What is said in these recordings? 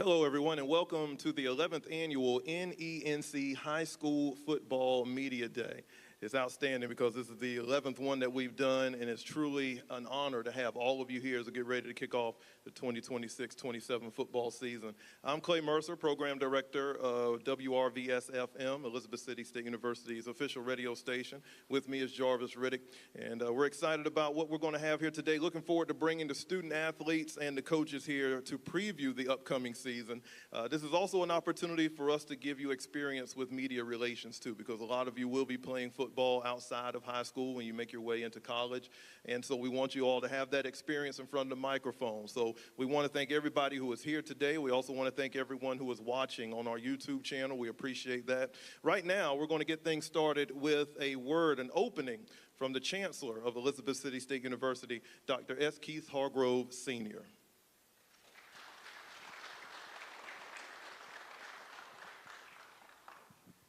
Hello, everyone, and welcome to the 11th annual NENC High School Football Media Day. It's outstanding because this is the 11th one that we've done, and it's truly an honor to have all of you here as we get ready to kick off the 2026-27 football season. I'm Clay Mercer, Program Director of WRVS-FM, Elizabeth City State University's official radio station. With me is Jarvis Riddick, and we're excited about what we're going to have here today. Looking forward to bringing the student athletes and the coaches here to preview the upcoming season. This is also an opportunity for us to give you experience with media relations, too, because a lot of you will be playing football outside of high school when you make your way into college. And so we want you all to have that experience in front of the microphone. So we want to thank everybody who is here today. We also want to thank everyone who is watching on our YouTube channel. We appreciate that. Right now, we're going to get things started with a word, an opening from the Chancellor of Elizabeth City State University, Dr. S. Keith Hargrove, Sr.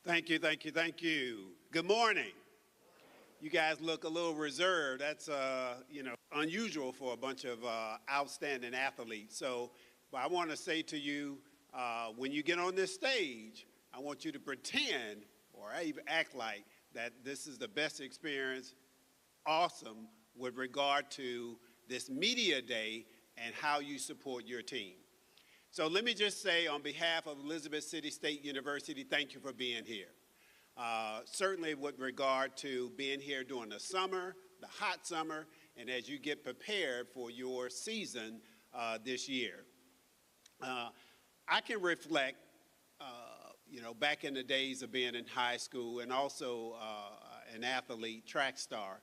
Thank you, thank you, thank you. Good morning. You guys look a little reserved. That's, unusual for a bunch of outstanding athletes. So I want to say to you, when you get on this stage, I want you to pretend or even act like that this is the best experience, awesome, with regard to this media day and how you support your team. So let me just say on behalf of Elizabeth City State University, thank you for being here. Certainly with regard to being here during the summer, the hot summer, and as you get prepared for your season this year. I can reflect, back in the days of being in high school and also an athlete, track star,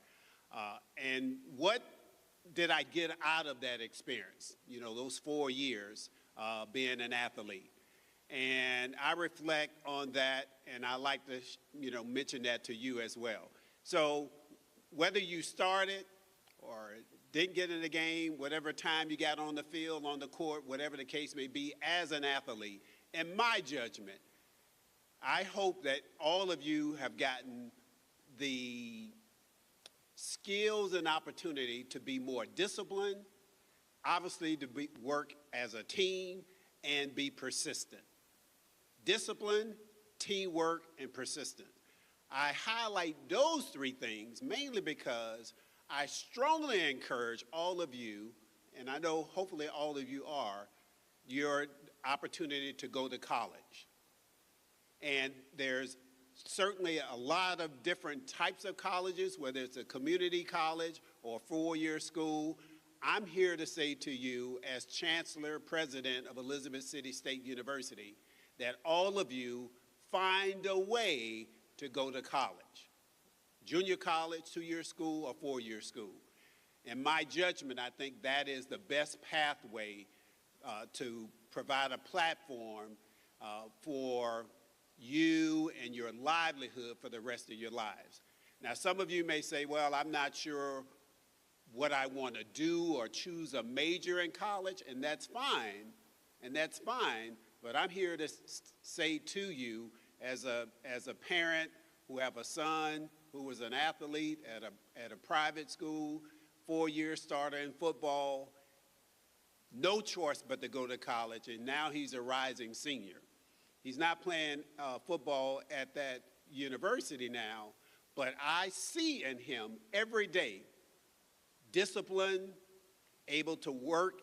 and what did I get out of that experience, those 4 years being an athlete. And I reflect on that, and I like to, mention that to you as well. So whether you started or didn't get in the game, whatever time you got on the field, on the court, whatever the case may be, as an athlete, in my judgment, I hope that all of you have gotten the skills and opportunity to be more disciplined, obviously to work as a team, and be persistent. Discipline, teamwork, and persistence. I highlight those three things mainly because I strongly encourage all of you, and I know hopefully all of you are, your opportunity to go to college. And there's certainly a lot of different types of colleges, whether it's a community college or a 4-year school. I'm here to say to you, as Chancellor, President of Elizabeth City State University, that all of you find a way to go to college. Junior college, 2-year school, or 4-year school. In my judgment, I think that is the best pathway to provide a platform for you and your livelihood for the rest of your lives. Now, some of you may say, well, I'm not sure what I want to do or choose a major in college, and that's fine, but I'm here to say to you as a parent who have a son who was an athlete at a private school, 4-year starter in football, no choice but to go to college, and now he's a rising senior. He's not playing football at that university now, but I see in him every day discipline, able to work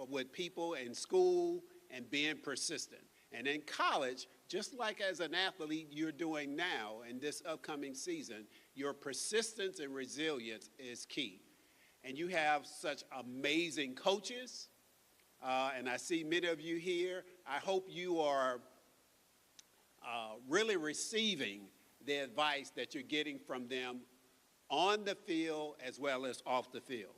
with people in school, and being persistent. And in college, just like as an athlete you're doing now in this upcoming season, your persistence and resilience is key. And you have such amazing coaches, and I see many of you here. I hope you are really receiving the advice that you're getting from them on the field as well as off the field.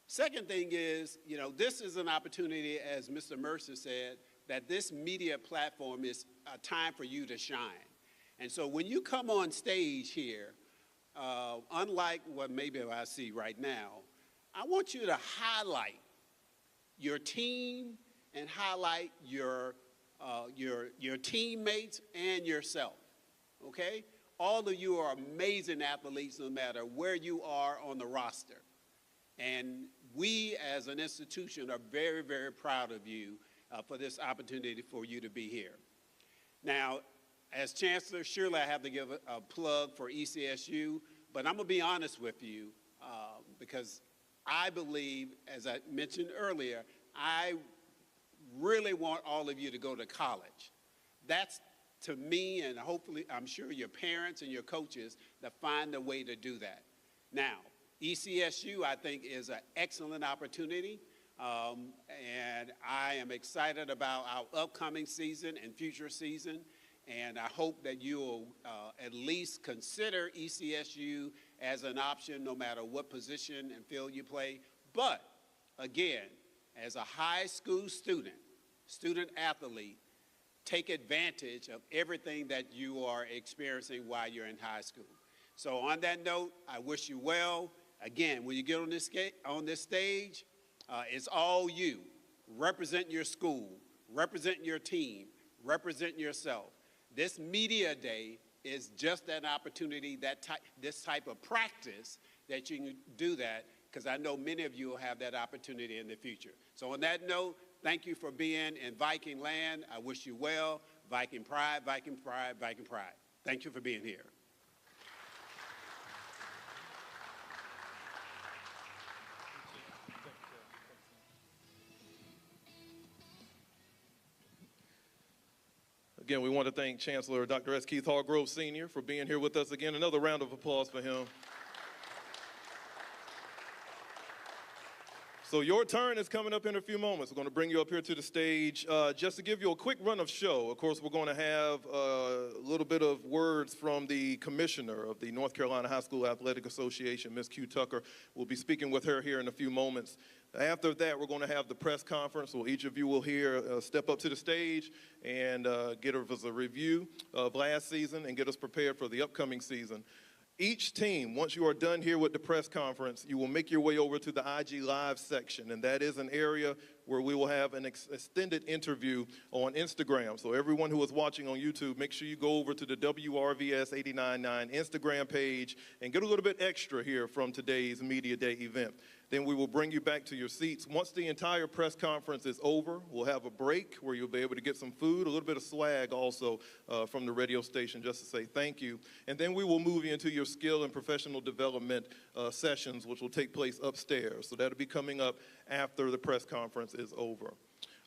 Second thing is, this is an opportunity, as Mr. Mercer said, that this media platform is a time for you to shine. And so when you come on stage here, unlike what maybe I see right now, I want you to highlight your team and highlight your teammates and yourself, okay? All of you are amazing athletes no matter where you are on the roster. And we as an institution are very, very proud of you for this opportunity for you to be here. Now, as Chancellor, surely I have to give a plug for ECSU, but I'm going to be honest with you because I believe, as I mentioned earlier, I really want all of you to go to college. That's, to me, and hopefully, I'm sure your parents and your coaches, that find a way to do that. Now, ECSU, I think, is an excellent opportunity, and I am excited about our upcoming season and future season, and I hope that you'll at least consider ECSU as an option no matter what position and field you play. But, again, as a high school student athlete, take advantage of everything that you are experiencing while you're in high school. So on that note, I wish you well. Again, when you get on this stage, it's all you. Represent your school, represent your team, represent yourself. This media day is just an opportunity, this type of practice that you can do that, because I know many of you will have that opportunity in the future. So on that note, thank you for being in Viking land. I wish you well. Viking pride, Viking pride, Viking pride. Thank you for being here. Again, we want to thank Chancellor Dr. S. Keith Hargrove, Sr. for being here with us again. Another round of applause for him. So your turn is coming up in a few moments. We're going to bring you up here to the stage. Just to give you a quick run of show, of course, we're going to have a little bit of words from the commissioner of the North Carolina High School Athletic Association, Ms. Q. Tucker. We'll be speaking with her here in a few moments. After that, we're going to have the press conference, so each of you will step up to the stage and get us a review of last season and get us prepared for the upcoming season. Each team, once you are done here with the press conference, you will make your way over to the IG Live section, and that is an area where we will have an extended interview on Instagram. So everyone who is watching on YouTube, make sure you go over to the WRVS-89.9 Instagram page and get a little bit extra here from today's Media Day event. Then we will bring you back to your seats. Once the entire press conference is over, we'll have a break where you'll be able to get some food, a little bit of swag also from the radio station just to say thank you. And then we will move you into your skill and professional development sessions, which will take place upstairs. So that'll be coming up after the press conference is over.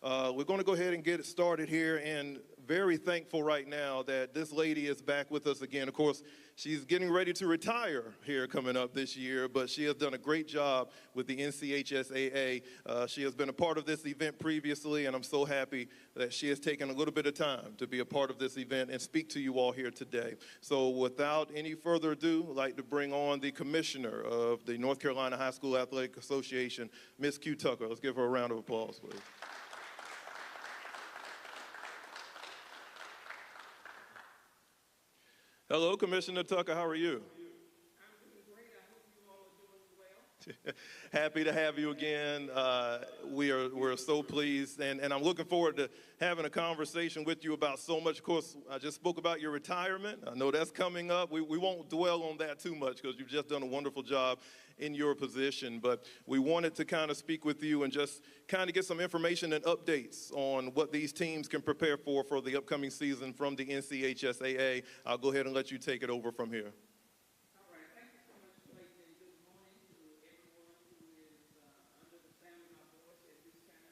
We're going to go ahead and get it started here, and very thankful right now that this lady is back with us again. Of course, she's getting ready to retire here coming up this year, but she has done a great job with the NCHSAA. She has been a part of this event previously, and I'm so happy that she has taken a little bit of time to be a part of this event and speak to you all here today. So without any further ado, I'd like to bring on the commissioner of the North Carolina High School Athletic Association, Ms. Q. Tucker. Let's give her a round of applause, please. Hello, Commissioner Tucker. How are you? I'm doing great. I hope you all are doing well. Happy to have you again. We're so pleased, and I'm looking forward to having a conversation with you about so much. Of course, I just spoke about your retirement. I know that's coming up. We won't dwell on that too much because you've just done a wonderful job in your position, but we wanted to kind of speak with you and just kind of get some information and updates on what these teams can prepare for the upcoming season from the NCHSAA. I'll go ahead and let you take it over from here. All right. Thank you so much, Clayton, and good morning to everyone who is under the sound of my voice at this time.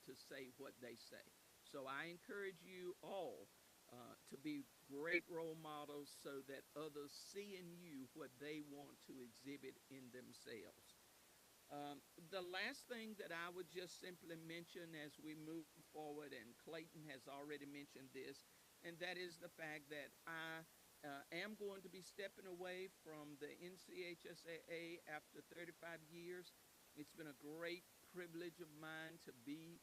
to say what they say. So I encourage you all to be great role models so that others see in you what they want to exhibit in themselves. The last thing that I would just simply mention as we move forward, and Clayton has already mentioned this, and that is the fact that I am going to be stepping away from the NCHSAA after 35 years. It's been a great privilege of mine to be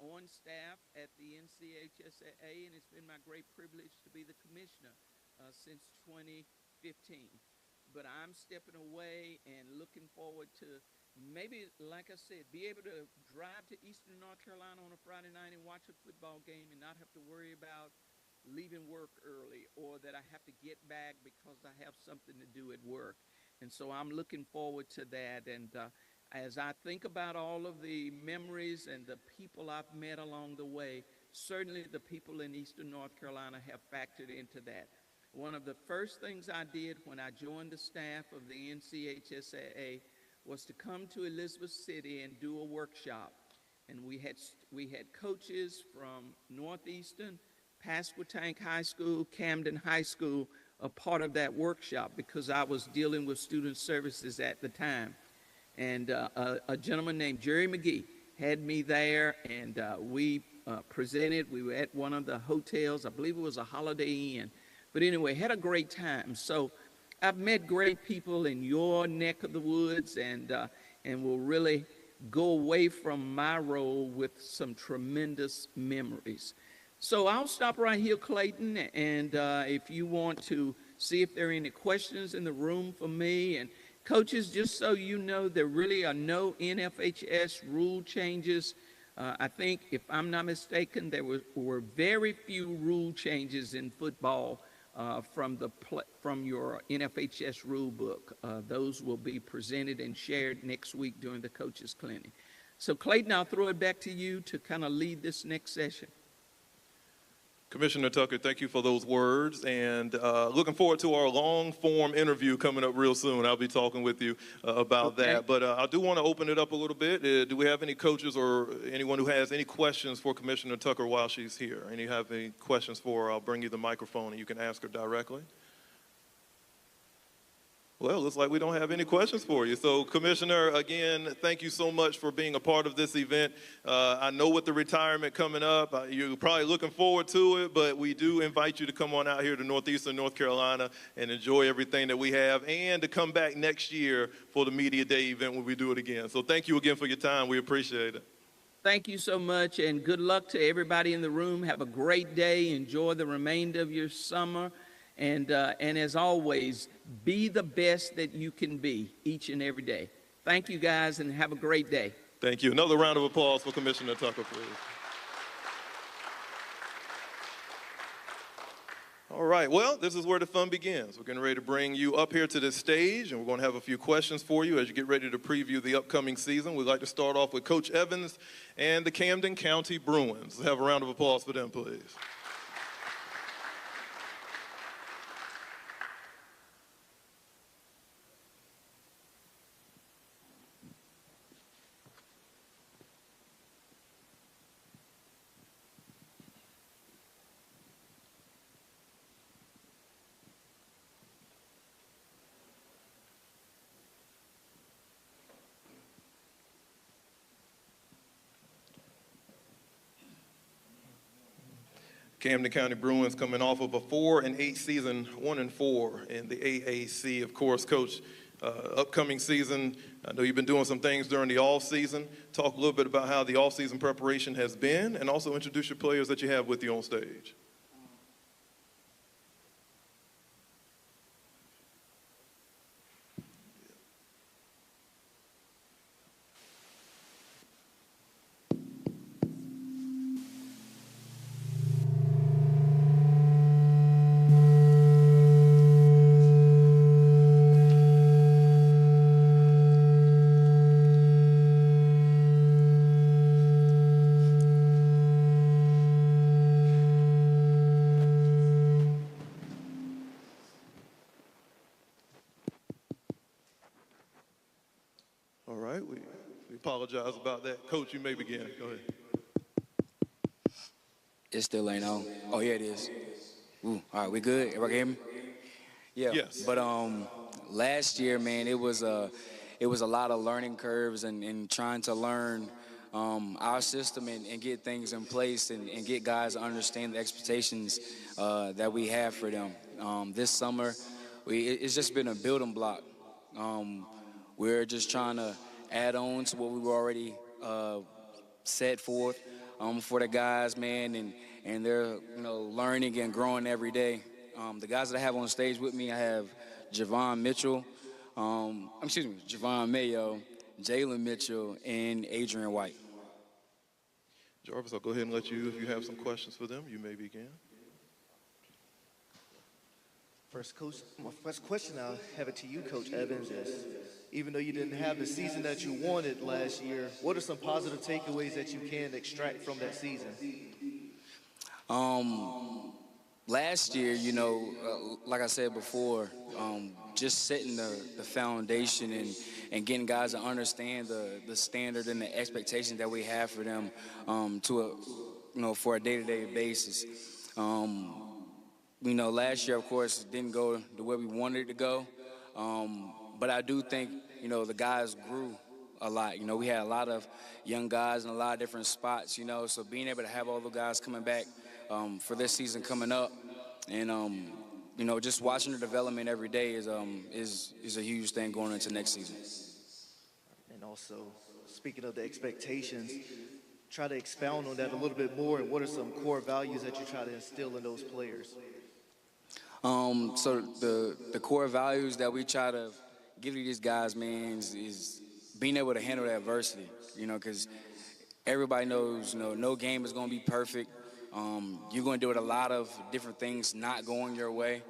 on staff at the NCHSAA, and it's been my great privilege to be the commissioner since 2015. But I'm stepping away and looking forward to maybe, like I said, be able to drive to Eastern North Carolina on a Friday night and watch a football game and not have to worry about leaving work early or that I have to get back because I have something to do at work. And so I'm looking forward to that. And as I think about all of the memories and the people I've met along the way, certainly the people in Eastern North Carolina have factored into that. One of the first things I did when I joined the staff of the NCHSAA was to come to Elizabeth City and do a workshop. And we had coaches from Northeastern, Pasquotank High School, Camden High School, a part of that workshop because I was dealing with student services at the time. And a gentleman named Jerry McGee had me there, and we presented. We were at one of the hotels. I believe it was a Holiday Inn. But anyway, had a great time. So I've met great people in your neck of the woods, and will really go away from my role with some tremendous memories. So I'll stop right here, Clayton, and if you want to see if there are any questions in the room for me. And coaches, just so you know, there really are no NFHS rule changes. I think, if I'm not mistaken, there were very few rule changes in football from your NFHS rule book. Those will be presented and shared next week during the coaches clinic. So Clayton, I'll throw it back to you to kind of lead this next session. Commissioner Tucker, thank you for those words, and looking forward to our long-form interview coming up real soon. I'll be talking with you about that, but I do want to open it up a little bit. Do we have any coaches or anyone who has any questions for Commissioner Tucker while she's here? And you have any questions for her, I'll bring you the microphone and you can ask her directly. Well, looks like we don't have any questions for you. So, Commissioner, again, thank you so much for being a part of this event. I know with the retirement coming up, you're probably looking forward to it, but we do invite you to come on out here to Northeastern North Carolina and enjoy everything that we have, and to come back next year for the Media Day event when we do it again. So thank you again for your time. We appreciate it. Thank you so much, and good luck to everybody in the room. Have a great day. Enjoy the remainder of your summer. And as always, be the best that you can be each and every day. Thank you, guys, and have a great day. Thank you. Another round of applause for Commissioner Tucker, please. All right, well, this is where the fun begins. We're getting ready to bring you up here to this stage, and we're going to have a few questions for you as you get ready to preview the upcoming season. We'd like to start off with Coach Evans and the Camden County Bruins. Let's have a round of applause for them, please. Camden County Bruins coming off of a 4-8 season, 1-4 in the AAC. Of course, Coach, upcoming season, I know you've been doing some things during the off season. Talk a little bit about how the off season preparation has been, and also introduce your players that you have with you on stage. All right, we apologize about that. Coach, you may begin. Go ahead. It still ain't on. Oh, yeah, it is. Ooh, all right, we good? Everybody hear me? Yeah. Yes. But last year, man, it was a lot of learning curves and trying to learn our system and get things in place and get guys to understand the expectations that we have for them. This summer, it's just been a building block. Um, we're just trying to add on to what we were already set forth for the guys, man, and they're learning and growing every day. The guys that I have on stage with me, I have Javon Mitchell, Javon Mayo, Jalen Mitchell, and Adrian White. Jarvis, I'll go ahead and let you, if you have some questions for them, you may begin. First, Coach, my first question I'll have it to you, Coach Evans, is even though you didn't have the season that you wanted last year, what are some positive takeaways that you can extract from that season? Last year, like I said before, just setting the foundation and getting guys to understand the standard and the expectations that we have for them for a day-to-day basis. Last year, of course, didn't go the way we wanted it to go. But I do think, the guys grew a lot. We had a lot of young guys in a lot of different spots, so being able to have all the guys coming back for this season coming up and, just watching the development every day is a huge thing going into next season. And also, speaking of the expectations, try to expound on that a little bit more, and what are some core values that you try to instill in those players? So the core values that we try to give to these guys, man, is being able to handle the adversity, because everybody knows, no game is going to be perfect. You're going to deal with a lot of different things not going your way.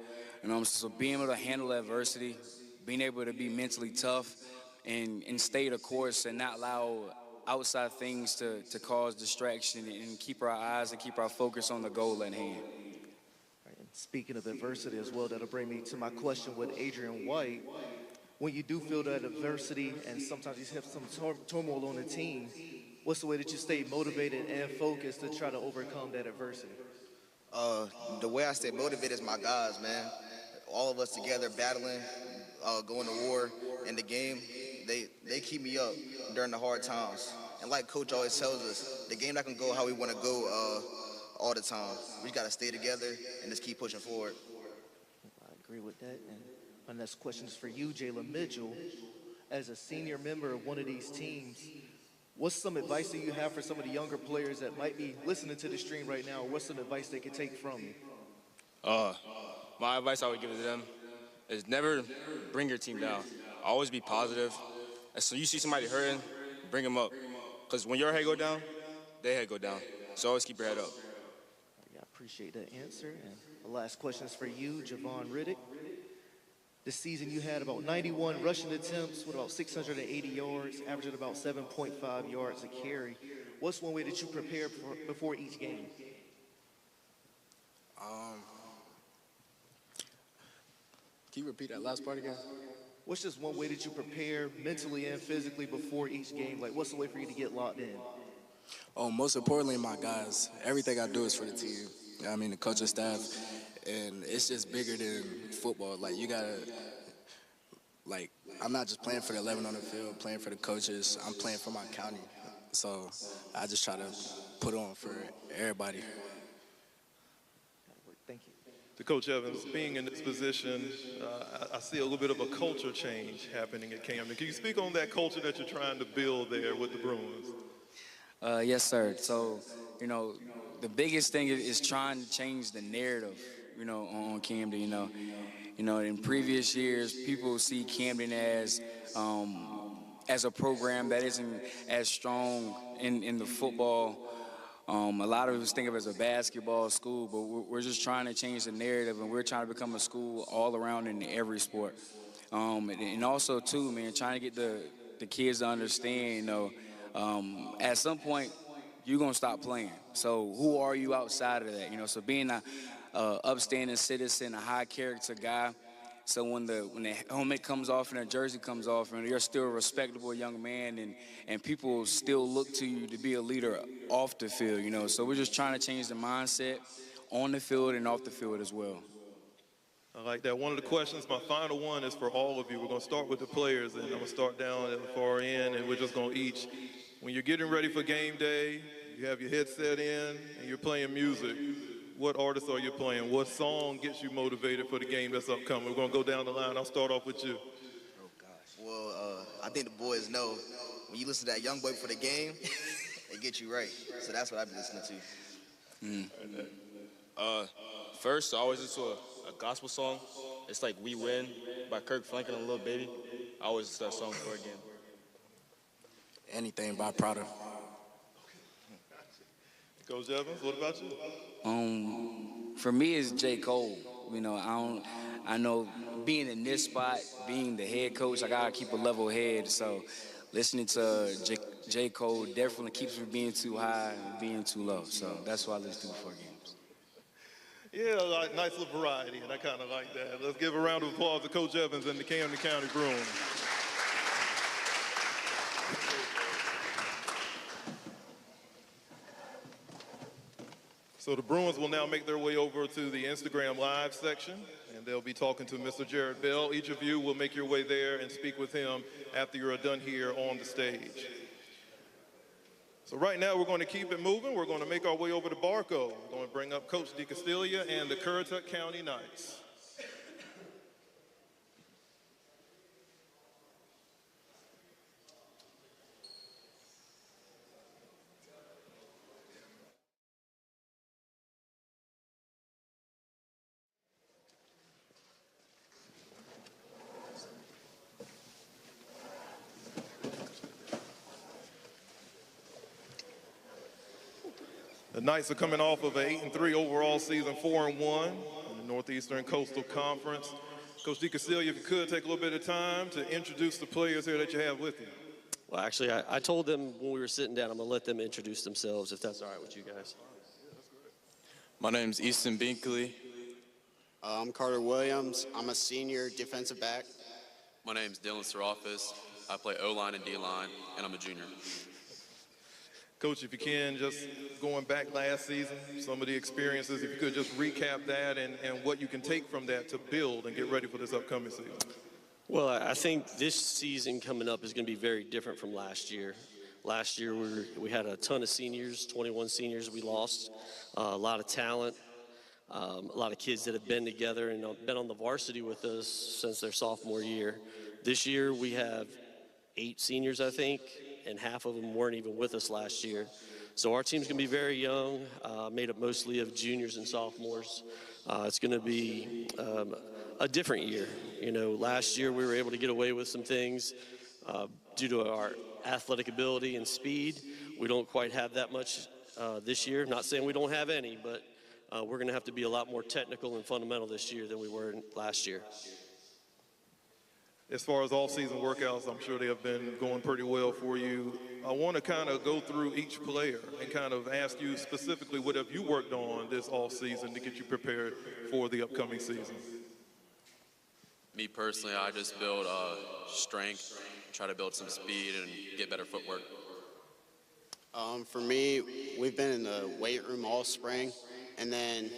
So being able to handle adversity, being able to be mentally tough and stay the course and not allow outside things to cause distraction and keep our eyes and keep our focus on the goal at hand. And speaking of adversity as well, that'll bring me to my question with Adrian White. When you do feel that adversity and sometimes you have some turmoil on the team, what's the way that you stay motivated and focused to try to overcome that adversity? The way I stay motivated is my guys, man. All of us together battling, going to war in the game. They keep me up during the hard times. And like Coach always tells us, the game not gonna go how we want to go all the time. We just gotta stay together and just keep pushing forward. I agree with that. And my next question is for you, Jalen Mitchell. As a senior member of one of these teams, what's some advice that you have for some of the younger players that might be listening to the stream right now? What's some advice they could take from you? My advice I would give to them is never bring your team down. Always be positive. And so you see somebody hurting, bring them up. Because when your head go down, their head go down. So always keep your head up. I appreciate that answer. And the last question is for you, Javon Riddick. This season you had about 91 rushing attempts with about 680 yards, averaging about 7.5 yards a carry. What's one way that you prepare before each game? Can you repeat that last part again? What's just one way that you prepare mentally and physically before each game? Like, what's the way for you to get locked in? Most importantly, my guys. Everything I do is for the team. The coaching staff. And it's just bigger than football. Like, you gotta, I'm not just playing for the 11 on the field, playing for the coaches. I'm playing for my county. So I just try to put on for everybody. Thank you. To Coach Evans, being in this position, I see a little bit of a culture change happening at Camden. Can you speak on that culture that you're trying to build there with the Bruins? Yes, sir. So, the biggest thing is trying to change the narrative, on Camden, in previous years, people see Camden as a program that isn't as strong in the football. A lot of us think of it as a basketball school, but we're just trying to change the narrative, and we're trying to become a school all around in every sport. And also, too, man, trying to get the kids to understand, at some point, you're going to stop playing. So who are you outside of that? So being a upstanding citizen, a high-character guy, So when the helmet comes off and the jersey comes off, and you're still a respectable young man, and people still look to you to be a leader off the field, you know. So we're just trying to change the mindset on the field and off the field as well. I like that. One of the questions, my final one, is for all of you. We're going to start with the players, and I'm going to start down at the far end, and we're just going to each. When you're getting ready for game day, you have your headset in, and you're playing music. What artists are you playing? What song gets you motivated for the game that's upcoming? We're going to go down the line. I'll start off with you. Oh, gosh. Well, I think the boys know when you listen to that young boy for the game, it gets you right. So that's what I've been listening to. First, I always listen to a gospel song. It's like We Win by Kirk Franklin and Lil Baby. I always listen to that song before a game. Anything by Prada. Coach Evans, what about you? For me, it's J. Cole. You know, I know being in this spot, being the head coach, I gotta keep a level head. So listening to J. Cole definitely keeps me being too high and being too low. So that's what I listen to before games. Yeah, like, nice little variety, and I kind of like that. Let's give a round of applause to Coach Evans and the Camden County Bruins. So the Bruins will now make their way over to the Instagram Live section, and they'll be talking to Mr. Jared Bell. Each of you will make your way there and speak with him after you're done here on the stage. So right now we're going to keep it moving. We're going to make our way over to Barco. We're going to bring up Coach DeCastilia and the Currituck County Knights. The Knights are coming off of an 8-3 overall season, 4-1 in the Northeastern Coastal Conference. Coach DeCastilia, if you could take a little bit of time to introduce the players here that you have with you. Well, actually, I told them when we were sitting down, I'm going to let them introduce themselves, if that's all right with you guys. My name's Easton Binkley. I'm Carter Williams. I'm a senior defensive back. My name's Dylan Serafis. I play O-line and D-line, and I'm a junior. Coach, if you can, just going back last season, some of the experiences, if you could just recap that and what you can take from that to build and get ready for this upcoming season. Well, I think this season coming up is going to be very different from last year. Last year, we had a ton of seniors, 21 seniors we lost, a lot of talent, a lot of kids that have been together and been on the varsity with us since their sophomore year. This year, we have 8 seniors, I think, and half of them weren't even with us last year. So our team's going to be very young, made up mostly of juniors and sophomores. It's going to be a different year. You know, last year we were able to get away with some things due to our athletic ability and speed. We don't quite have that much this year. Not saying we don't have any, but we're going to have to be a lot more technical and fundamental this year than we were last year. As far as all-season workouts, I'm sure they have been going pretty well for you. I want to kind of go through each player and kind of ask you specifically what have you worked on this off-season to get you prepared for the upcoming season? Me personally, I just build strength, try to build some speed, and get better footwork. For me, we've been in the weight room all spring, and then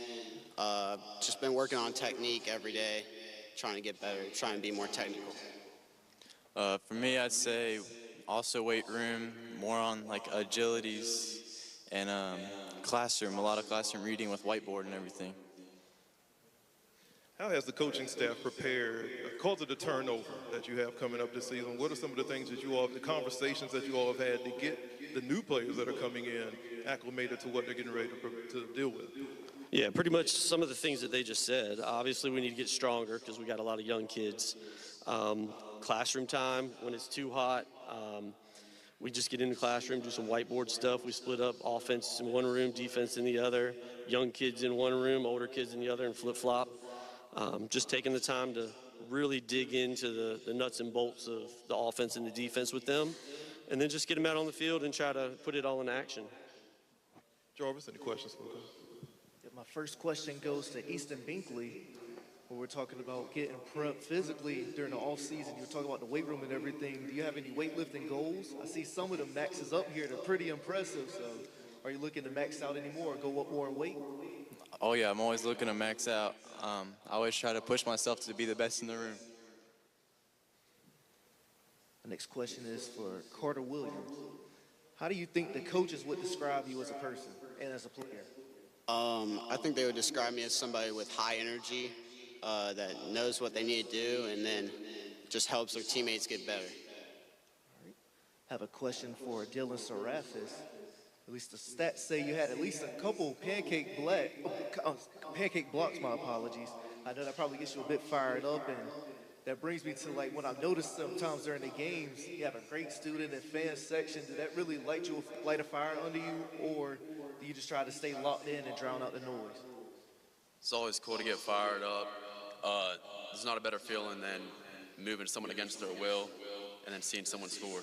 just been working on technique every day, trying to get better, trying to be more technical. For me, I'd say also weight room, more on like agilities, and classroom, a lot of classroom reading with whiteboard and everything. How has the coaching staff prepared because of the turnover that you have coming up this season? What are some of the things that you all, the conversations that you all have had to get the new players that are coming in acclimated to what they're getting ready to deal with? Yeah, pretty much some of the things that they just said. Obviously, we need to get stronger because we got a lot of young kids. Classroom time, when it's too hot, we just get in the classroom, do some whiteboard stuff. We split up offense in one room, defense in the other, young kids in one room, older kids in the other, and flip-flop. Just taking the time to really dig into the nuts and bolts of the offense and the defense with them, and then just get them out on the field and try to put it all in action. Jarvis, any questions for Coach? My first question goes to Easton Binkley. when we're talking about getting prepped physically during the off season, you were talking about the weight room and everything. Do you have any weightlifting goals? I see some of the maxes up here. They're pretty impressive. So are you looking to max out anymore or go up more in weight? Oh yeah, I'm always looking to max out. I always try to push myself to be the best in the room. The next question is for Carter Williams. How do you think the coaches would describe you as a person and as a player? I think they would describe me as somebody with high energy, that knows what they need to do, and then just helps their teammates get better. I have a question for Dylan Serafis. At least the stats say you had at least a couple pancake blocks, my apologies. I know that probably gets you a bit fired up, and that brings me to like when I've noticed sometimes during the games, you have a great student and fan section. Did that really light a fire under you, or do you just try to stay locked in and drown out the noise? It's always cool to get fired up. There's not a better feeling than moving someone against their will and then seeing someone score.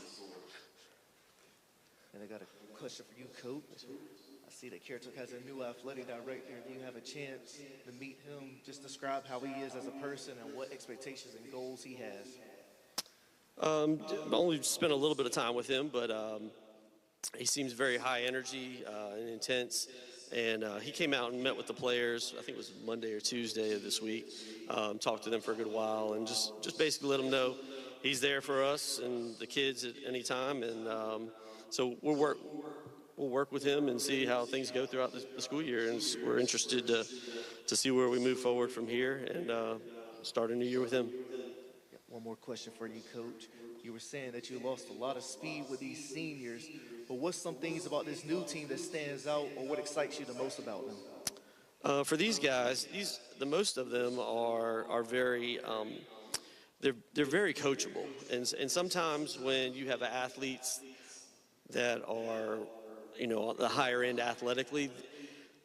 And I got a question for you, Coach. I see that Carroll has a new athletic director. Do you have a chance to meet him? Just describe how he is as a person and what expectations and goals he has. I've only spent a little bit of time with him, but he seems very high energy and intense. And he came out and met with the players, I think it was Monday or Tuesday of this week, talked to them for a good while, and just basically let them know he's there for us and the kids at any time. And so we'll work with him and see how things go throughout the school year. And we're interested to see where we move forward from here and start a new year with him. One more question for you, Coach. You were saying that you lost a lot of speed with these seniors, but what's some things about this new team that stands out, or what excites you the most about them? For these guys, the most of them are very they're very coachable, and sometimes when you have athletes that are the higher end athletically,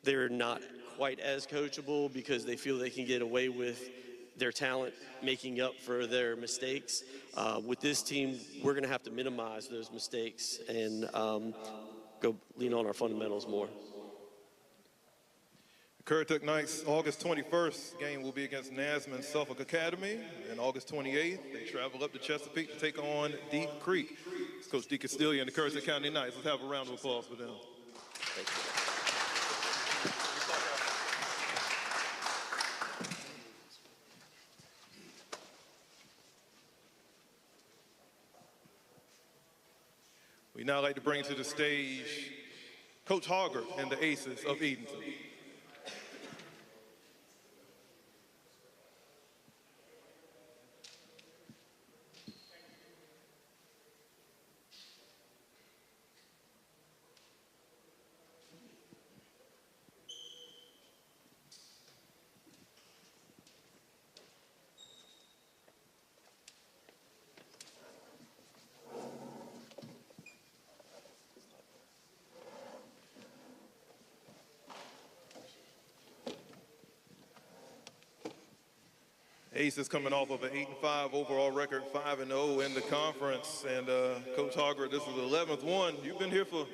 they're not quite as coachable because they feel they can get away with their talent making up for their mistakes. With this team, we're going to have to minimize those mistakes and go lean on our fundamentals more. Currituck Knights, August 21st, game will be against Nasman Suffolk Academy. And August 28th, they travel up to Chesapeake to take on Deep Creek. It's Coach D. Castillo and the Currituck County Knights. Let's have a round of applause for them. Thank you. We'd now like to bring to the stage Coach Hoggart and the Aces of Edenton. Aces coming off of an 8-5 overall record, 5-0 in the conference. And Coach Hoggart, this is the 11th one. You've been here for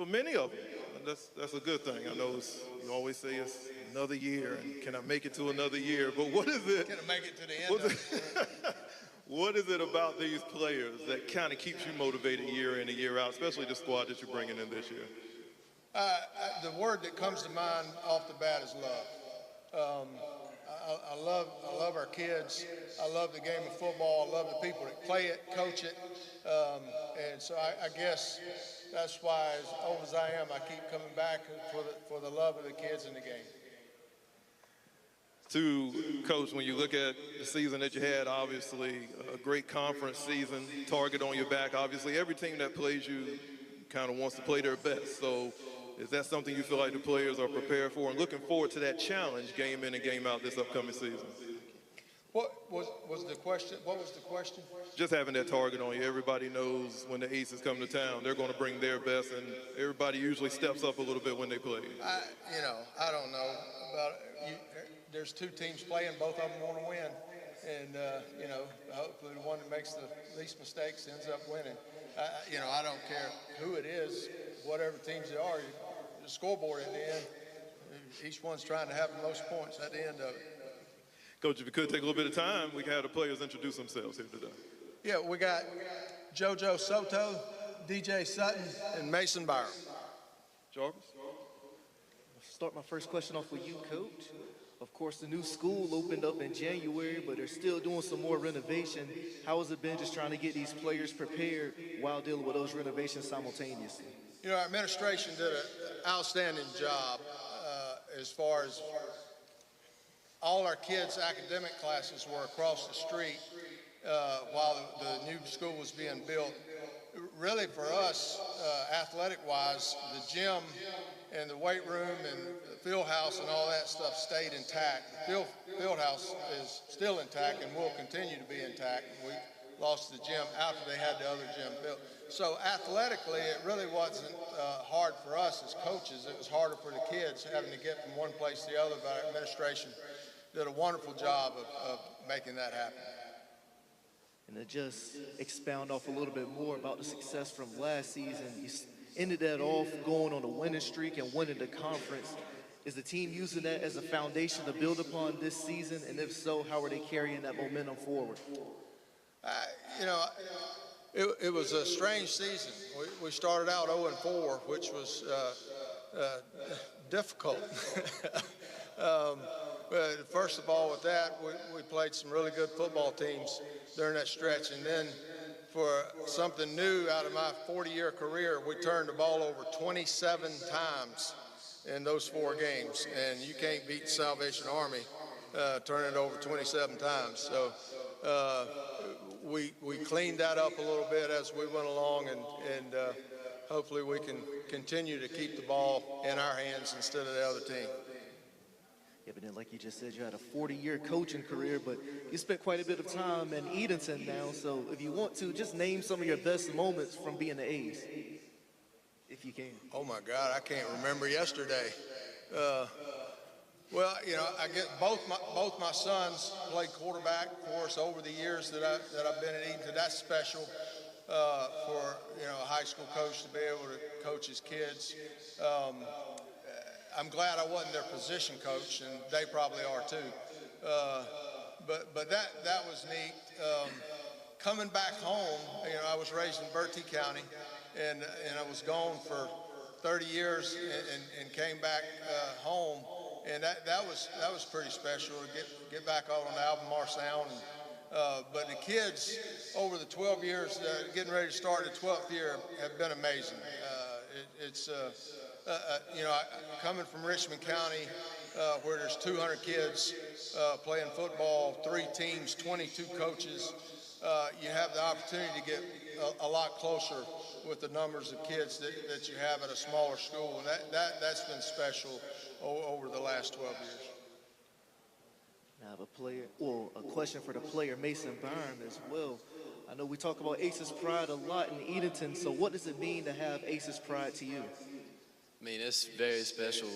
many of them. And that's a good thing. I know you always say it's another year, and can I make it to another year? But what is it? Can I make it to the end of it? What is it about these players that kind of keeps you motivated year in and year out, especially the squad that you're bringing in this year? The word that comes to mind off the bat is love. I love our kids. I love the game of football. I love the people that play it, coach it. And so I guess that's why, as old as I am, I keep coming back for the love of the kids in the game. Coach, when you look at the season that you had, obviously a great conference season, target on your back. Obviously, every team that plays you kind of wants to play their best. So is that something you feel like the players are prepared for and looking forward to that challenge game in and game out this upcoming season? What was the question? What was the question? Just having that target on you. Everybody knows when the Aces come to town, they're going to bring their best, and everybody usually steps up a little bit when they play. I don't know about it. There's two teams playing, both of them want to win. And, hopefully the one that makes the least mistakes ends up winning. I don't care who it is, whatever teams they are, the scoreboard at the end, each one's trying to have the most points at the end of it. Coach, if you could take a little bit of time, we can have the players introduce themselves here today. Yeah, we got JoJo Soto, DJ Sutton, and Mason Byron. Jarvis? Start my first question off with you, Coach. Of course, the new school opened up in January, but they're still doing some more renovation. How has it been just trying to get these players prepared while dealing with those renovations simultaneously? You know, our administration did an outstanding job as far as all our kids' academic classes were across the street while the new school was being built. Really, for us, athletic-wise, the gym and the weight room and the field house and all that stuff stayed intact. The field house is still intact and will continue to be intact. We lost the gym after they had the other gym built. So athletically, it really wasn't hard for us as coaches. It was harder for the kids having to get from one place to the other, but our administration did a wonderful job of making that happen. And to just expound off a little bit more about the success from last season, you ended that off going on a winning streak and winning the conference. Is the team using that as a foundation to build upon this season? And if so, how are they carrying that momentum forward? You know, it was a strange season. We started out 0-4, which was difficult. But first of all, with that, we played some really good football teams during that stretch. And then for something new out of my 40-year career, we turned the ball over 27 times in those 4 games. And you can't beat the Salvation Army turning it over 27 times. So we cleaned that up a little bit as we went along, and hopefully we can continue to keep the ball in our hands instead of the other team. Yeah, but then like you just said, you had a 40-year coaching career, but you spent quite a bit of time in Edenton now. So if you want to, just name some of your best moments from being the A's, if you can. Oh my God, I can't remember yesterday. Well, you know, I get both my sons played quarterback for us over the years that I've been at Edenton. That's special for, you know, a high school coach to be able to coach his kids. I'm glad I wasn't their position coach, and they probably are too. But that was neat. Coming back home, you know, I was raised in Bertie County, and I was gone for 30 years and came back home, and that was pretty special to get back out on the Albemarle Sound. But the kids over the 12 years getting ready to start the 12th year have been amazing. You know, coming from Richmond County, where there's 200 kids playing football, 3 teams, 22 coaches, you have the opportunity to get a lot closer with the numbers of kids that you have at a smaller school. And that's been special over the last 12 years. Now, a question for the player, Mason Byron, as well. I know we talk about Aces Pride a lot in Edenton, so what does it mean to have Aces Pride to you? I mean, it's very special.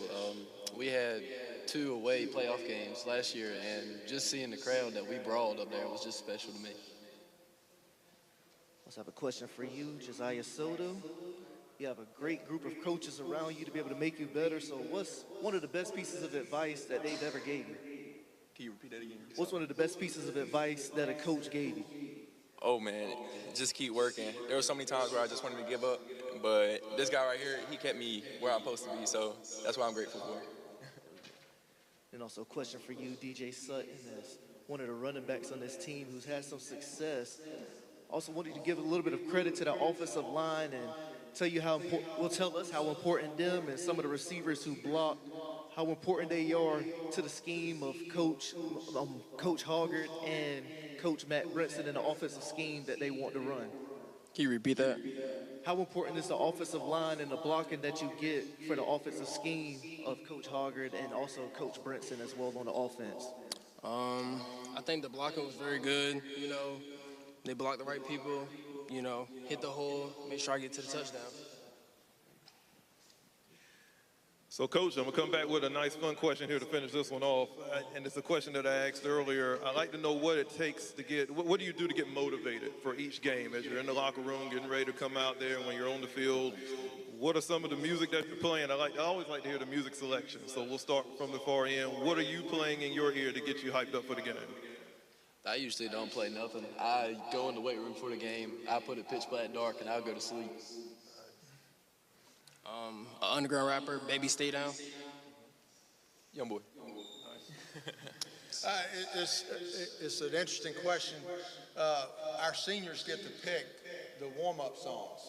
We had 2 away playoff games last year, and just seeing the crowd that we brawled up there was just special to me. Let's have a question for you, Josiah Soto. You have a great group of coaches around you to be able to make you better, so what's one of the best pieces of advice that they've ever gave you? Can you repeat that again? What's one of the best pieces of advice that a coach gave you? Oh, man, just keep working. There were so many times where I just wanted to give up, but this guy right here, he kept me where I'm supposed to be, so that's what I'm grateful for. And also a question for you, DJ Sutton, as one of the running backs on this team who's had some success. Also wanted to give a little bit of credit to the offensive line and tell us how important them and some of the receivers who block, how important they are to the scheme of Coach Hoggard and Coach Matt Brinson in the offensive scheme that they want to run. Can you repeat that? How important is the offensive line and the blocking that you get for the offensive scheme of Coach Hoggard and also Coach Brinson as well on the offense? I think the blocking was very good. You know, they blocked the right people, you know, hit the hole, make sure I get to the touchdown. So, Coach, I'm going to come back with a nice, fun question here to finish this one off. And it's a question that I asked earlier. I'd like to know what it takes to what do you do to get motivated for each game as you're in the locker room getting ready to come out there and when you're on the field? what are some of the music that you're playing? I always like to hear the music selection. So we'll start from the far end. What are you playing in your ear to get you hyped up for the game? I usually don't play nothing. I go in the weight room for the game. I put it pitch black dark, and I'll go to sleep. An underground rapper, Baby Stay Down. Young boy. It's an interesting question. Our seniors get to pick the warm-up songs,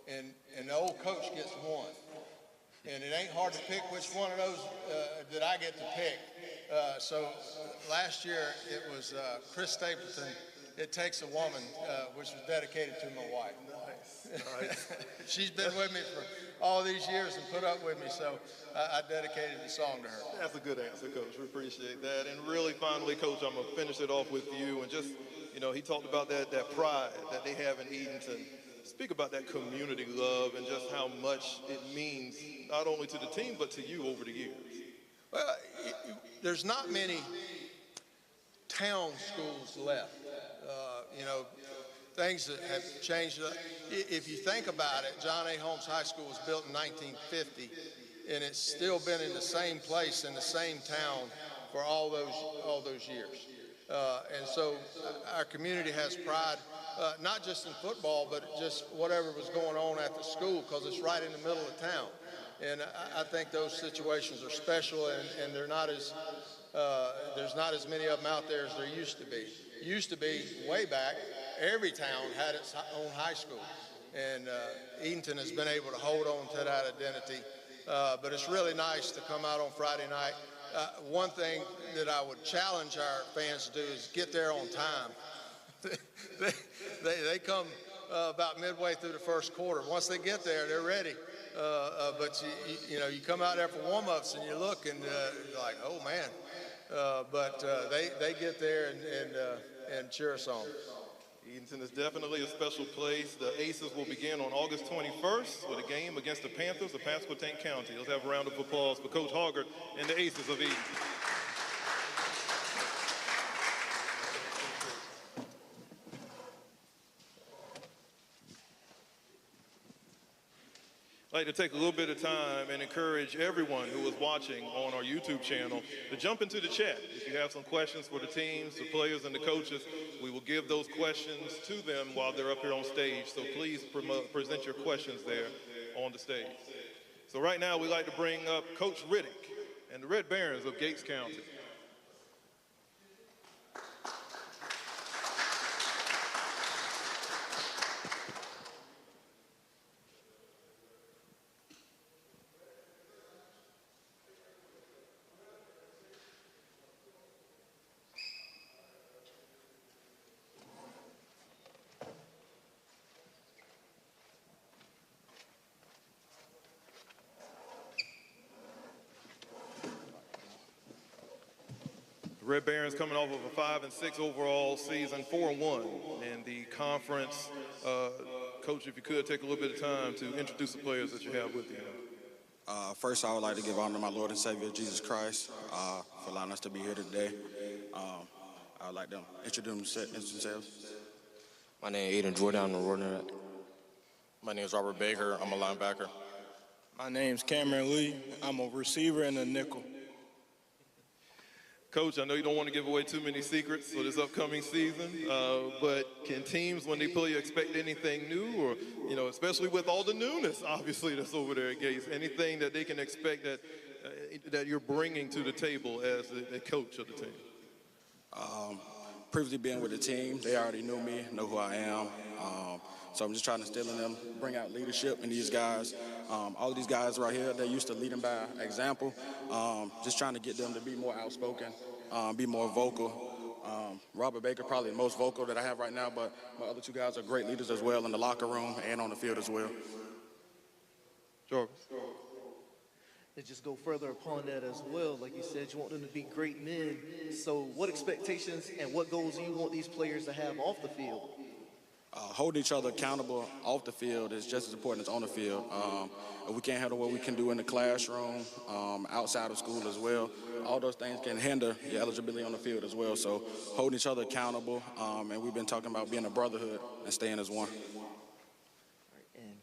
and the old coach gets one. And it ain't hard to pick which one of those that I get to pick. So last year it was Chris Stapleton, It Takes a Woman, which was dedicated to my wife. Nice. She's been with me for all these years and put up with me, so I dedicated the song to her. That's a good answer, Coach. We appreciate that. And really, finally, Coach, I'm going to finish it off with you. And just, you know, he talked about that pride that they have in Edenton. Speak about that community love and just how much it means not only to the team but to you over the years. Well, there's not many town schools left. You know, things that have changed. If you think about it, John A. Holmes High School was built in 1950, and it's still been in the same place in the same town for all those years. And so our community has pride, not just in football, but just whatever was going on at the school, because it's right in the middle of town. And I think those situations are special, and they're not as there's not as many of them out there as there used to be. Used to be, way back, every town had its own high school. And Edenton has been able to hold on to that identity. But it's really nice to come out on Friday night. One thing that I would challenge our fans to do is get there on time. They come about midway through the first quarter. Once they get there, they're ready. But you know, you come out there for warm-ups and you look and you're like, oh man. But they get there and cheer us on. Edenton is definitely a special place. The Aces will begin on August 21st with a game against the Panthers of Pasquotank County. Let's have a round of applause for Coach Hoggard and the Aces of Edenton. I'd like to take a little bit of time and encourage everyone who is watching on our YouTube channel to jump into the chat. If you have some questions for the teams, the players, and the coaches, we will give those questions to them while they're up here on stage. So please present your questions there on the stage. So right now, we'd like to bring up Coach Riddick and the Red Barons of Gates County. Red Barons coming off of a 5-6 overall season, 4-1 in the conference. Coach, if you could take a little bit of time to introduce the players that you have with you. First, I would like to give honor to my Lord and Savior, Jesus Christ, for allowing us to be here today. I would like to introduce themselves. My name is Aiden Jordan. I'm a runner. My name is Robert Baker. I'm a linebacker. My name's Cameron Lee. I'm a receiver and a nickel. Coach, I know you don't want to give away too many secrets for this upcoming season, but can teams, when they play, expect anything new, or, you know, especially with all the newness, obviously, that's over there at Gates, anything that they can expect that you're bringing to the table as the coach of the team? Previously being with the team, they already knew me, know who I am. So I'm just trying to instill in them, bring out leadership in these guys. All of these guys right here, they're used to leading by example. Just trying to get them to be more outspoken, be more vocal. Robert Baker, probably the most vocal that I have right now, but my other two guys are great leaders as well in the locker room and on the field as well. Jarvis. To just go further upon that as well, like you said, you want them to be great men. So what expectations and what goals do you want these players to have off the field? Holding each other accountable off the field is just as important as on the field. If we can't handle what we can do in the classroom, outside of school as well, all those things can hinder your eligibility on the field as well. So holding each other accountable, and we've been talking about being a brotherhood and staying as one. And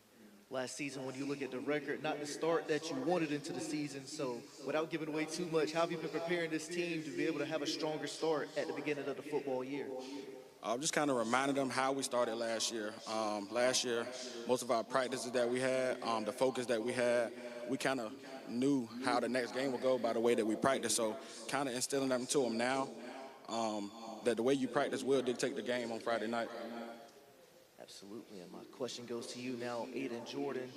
last season when you look at the record, not the start that you wanted into the season. So without giving away too much, how have you been preparing this team to be able to have a stronger start at the beginning of the football year? Just kind of reminding them how we started last year. Last year, most of our practices that we had, the focus that we had, we kind of knew how the next game would go by the way that we practiced. So kind of instilling that into them now, that the way you practice will dictate the game on Friday night. Absolutely, and my question goes to you now, Aiden Jordan.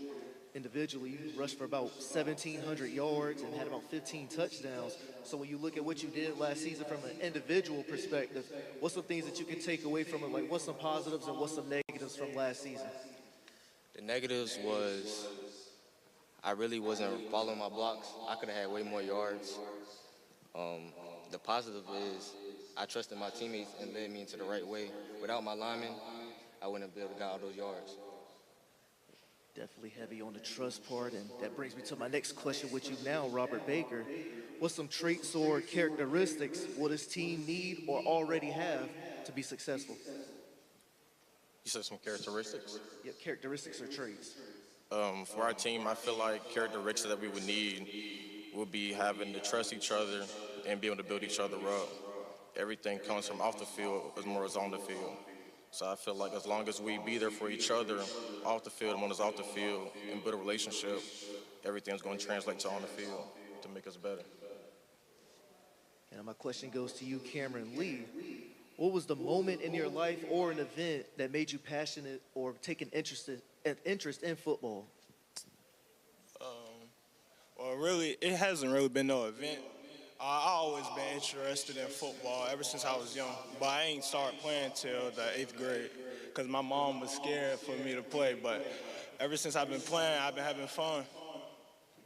Individually, you rushed for about 1,700 yards and had about 15 touchdowns. So when you look at what you did last season from an individual perspective, what's some things that you can take away from it? Like, what's some positives and what's some negatives from last season? The negatives was I really wasn't following my blocks. I could have had way more yards. The positive is I trusted my teammates and led me into the right way. Without my linemen, I wouldn't have been able to get all those yards. Definitely heavy on the trust part, and that brings me to my next question with you now, Robert Baker. What some traits or characteristics will this team need or already have to be successful? You said some characteristics? Yeah, characteristics or traits. For our team, I feel like characteristics that we would need would be having to trust each other and be able to build each other up. Everything comes from off the field as more as on the field. So I feel like as long as we be there for each other off the field and when it's off the field and build a relationship, everything's going to translate to on the field to make us better. And my question goes to you, Cameron Lee. What was the moment in your life or an event that made you passionate or take an interest in football? Well, really, it hasn't really been no event. I always been interested in football ever since I was young, but I ain't started playing till the 8th grade because my mom was scared for me to play. But ever since I've been playing, I've been having fun.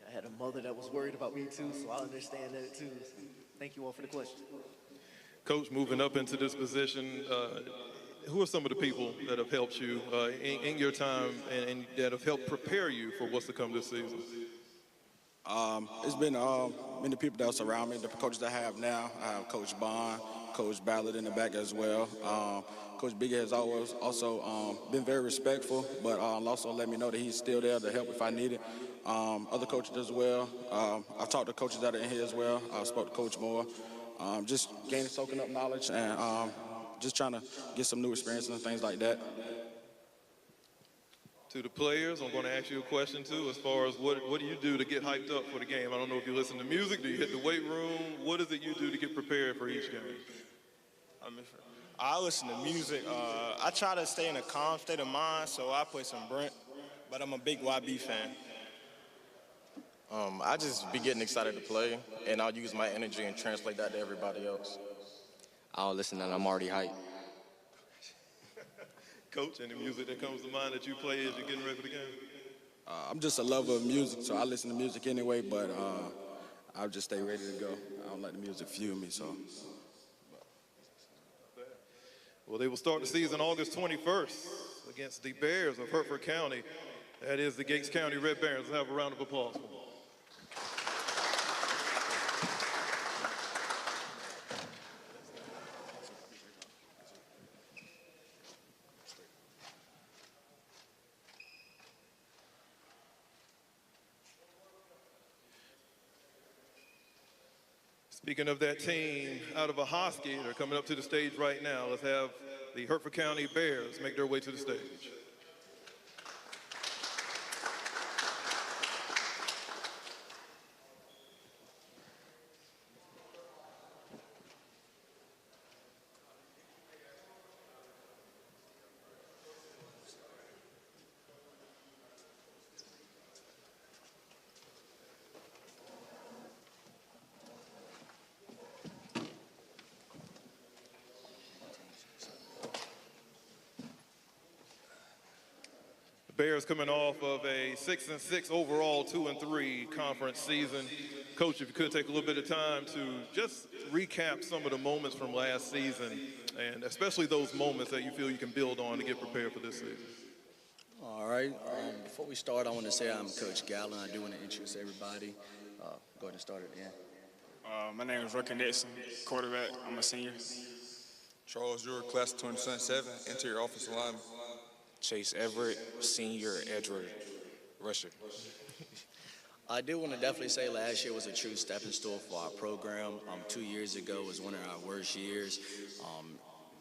I had a mother that was worried about me too, so I understand that too. Thank you all for the question. Coach, moving up into this position, who are some of the people that have helped you in your time and that have helped prepare you for what's to come this season? It's been many people that surround me, the coaches I have now. I have Coach Bond, Coach Ballard in the back as well. Coach Biggie has always also been very respectful, but also let me know that he's still there to help if I need it. Other coaches as well. I've talked to coaches that are in here as well. I spoke to Coach Moore. Just soaking up knowledge and just trying to get some new experiences and things like that. To the players, I'm going to ask you a question too, as far as what do you do to get hyped up for the game? I don't know if you listen to music, do you hit the weight room? What is it you do to get prepared for each game? I listen to music. I try to stay in a calm state of mind, so I play some Brent, but I'm a big YB fan. I just be getting excited to play, and I'll use my energy and translate that to everybody else. I'll listen and I'm already hyped. Coach, any music that comes to mind that you play as you're getting ready for the game? I'm just a lover of music, so I listen to music anyway, but I'll just stay ready to go. I don't let the music fuel me, so. Well, they will start the season August 21st against the Bears of Hertford County. That is the Gates County Red Barons. Let's have a round of applause for them. Speaking of that team out of Ahoskie, they're coming up to the stage right now. Let's have the Hertford County Bears make their way to the stage. Bears coming off of a 6-6 overall, 2-3 conference season. Coach, if you could take a little bit of time to just recap some of the moments from last season, and especially those moments that you feel you can build on to get prepared for this season. All right. Before we start, I want to say I'm Coach Gallen. I do want to introduce everybody. Go ahead and start at the end. My name is Rucker Nixon, quarterback. I'm a senior. Charles Ure, class of 2027, interior offensive lineman. Chase Everett, senior edge rusher. Rusher. I do want to definitely say last year was a true stepping stone for our program. 2 years ago was one of our worst years.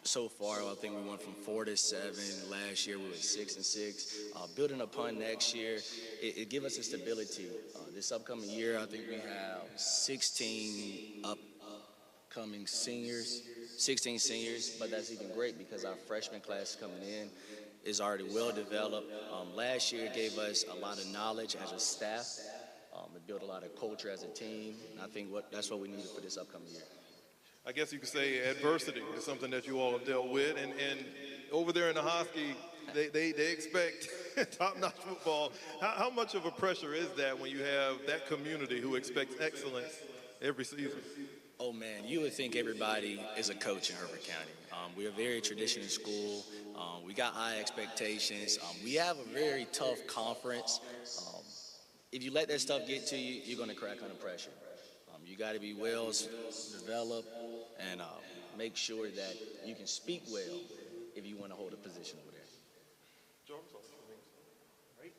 So far, I think we went from 4-7. Last year we were 6-6. Building upon next year, it gives us a stability. This upcoming year, I think we have 16 upcoming seniors, 16 seniors, but that's even great because our freshman class coming in is already well developed. Last year gave us a lot of knowledge as a staff. It built a lot of culture as a team, and I think that's what we needed for this upcoming year. I guess you could say adversity is something that you all have dealt with, and over there in the Husky, they expect top-notch football. How much of a pressure is that when you have that community who expects excellence every season? Oh man, you would think everybody is a coach in Herbert County. We are a very traditional school. We got high expectations. We have a very tough conference. If you let that stuff get to you, you're going to crack under pressure. You got to be well developed and make sure that you can speak well if you want to hold a position over there.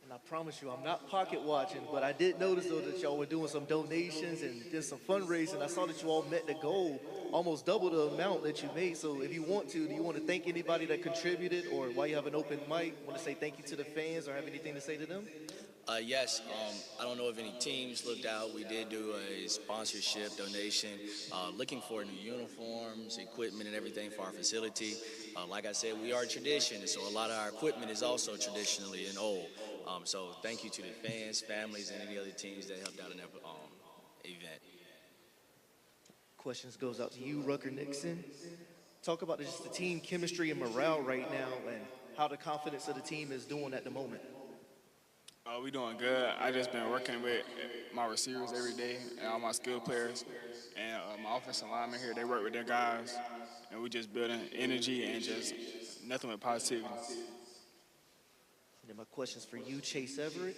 And I promise you, I'm not pocket watching, but I did notice, though, that y'all were doing some donations and did some fundraising. I saw that you all met the goal, almost double the amount that you made. So if you want to, do you want to thank anybody that contributed, or while you have an open mic, want to say thank you to the fans or have anything to say to them? Yes, I don't know if any teams looked out. We did do a sponsorship donation, looking for new uniforms, equipment, and everything for our facility. Like I said, we are tradition, so a lot of our equipment is also traditionally and old. So thank you to the fans, families, and any other teams that helped out in that event. Questions goes out to you, Rucker Nixon. Talk about just the team chemistry and morale right now and how the confidence of the team is doing at the moment. We doing good. I just been working with my receivers every day and all my skilled players. And my offensive linemen here, they work with their guys. And we just building energy and just nothing but positivity. And then my question's for you, Chase Everett.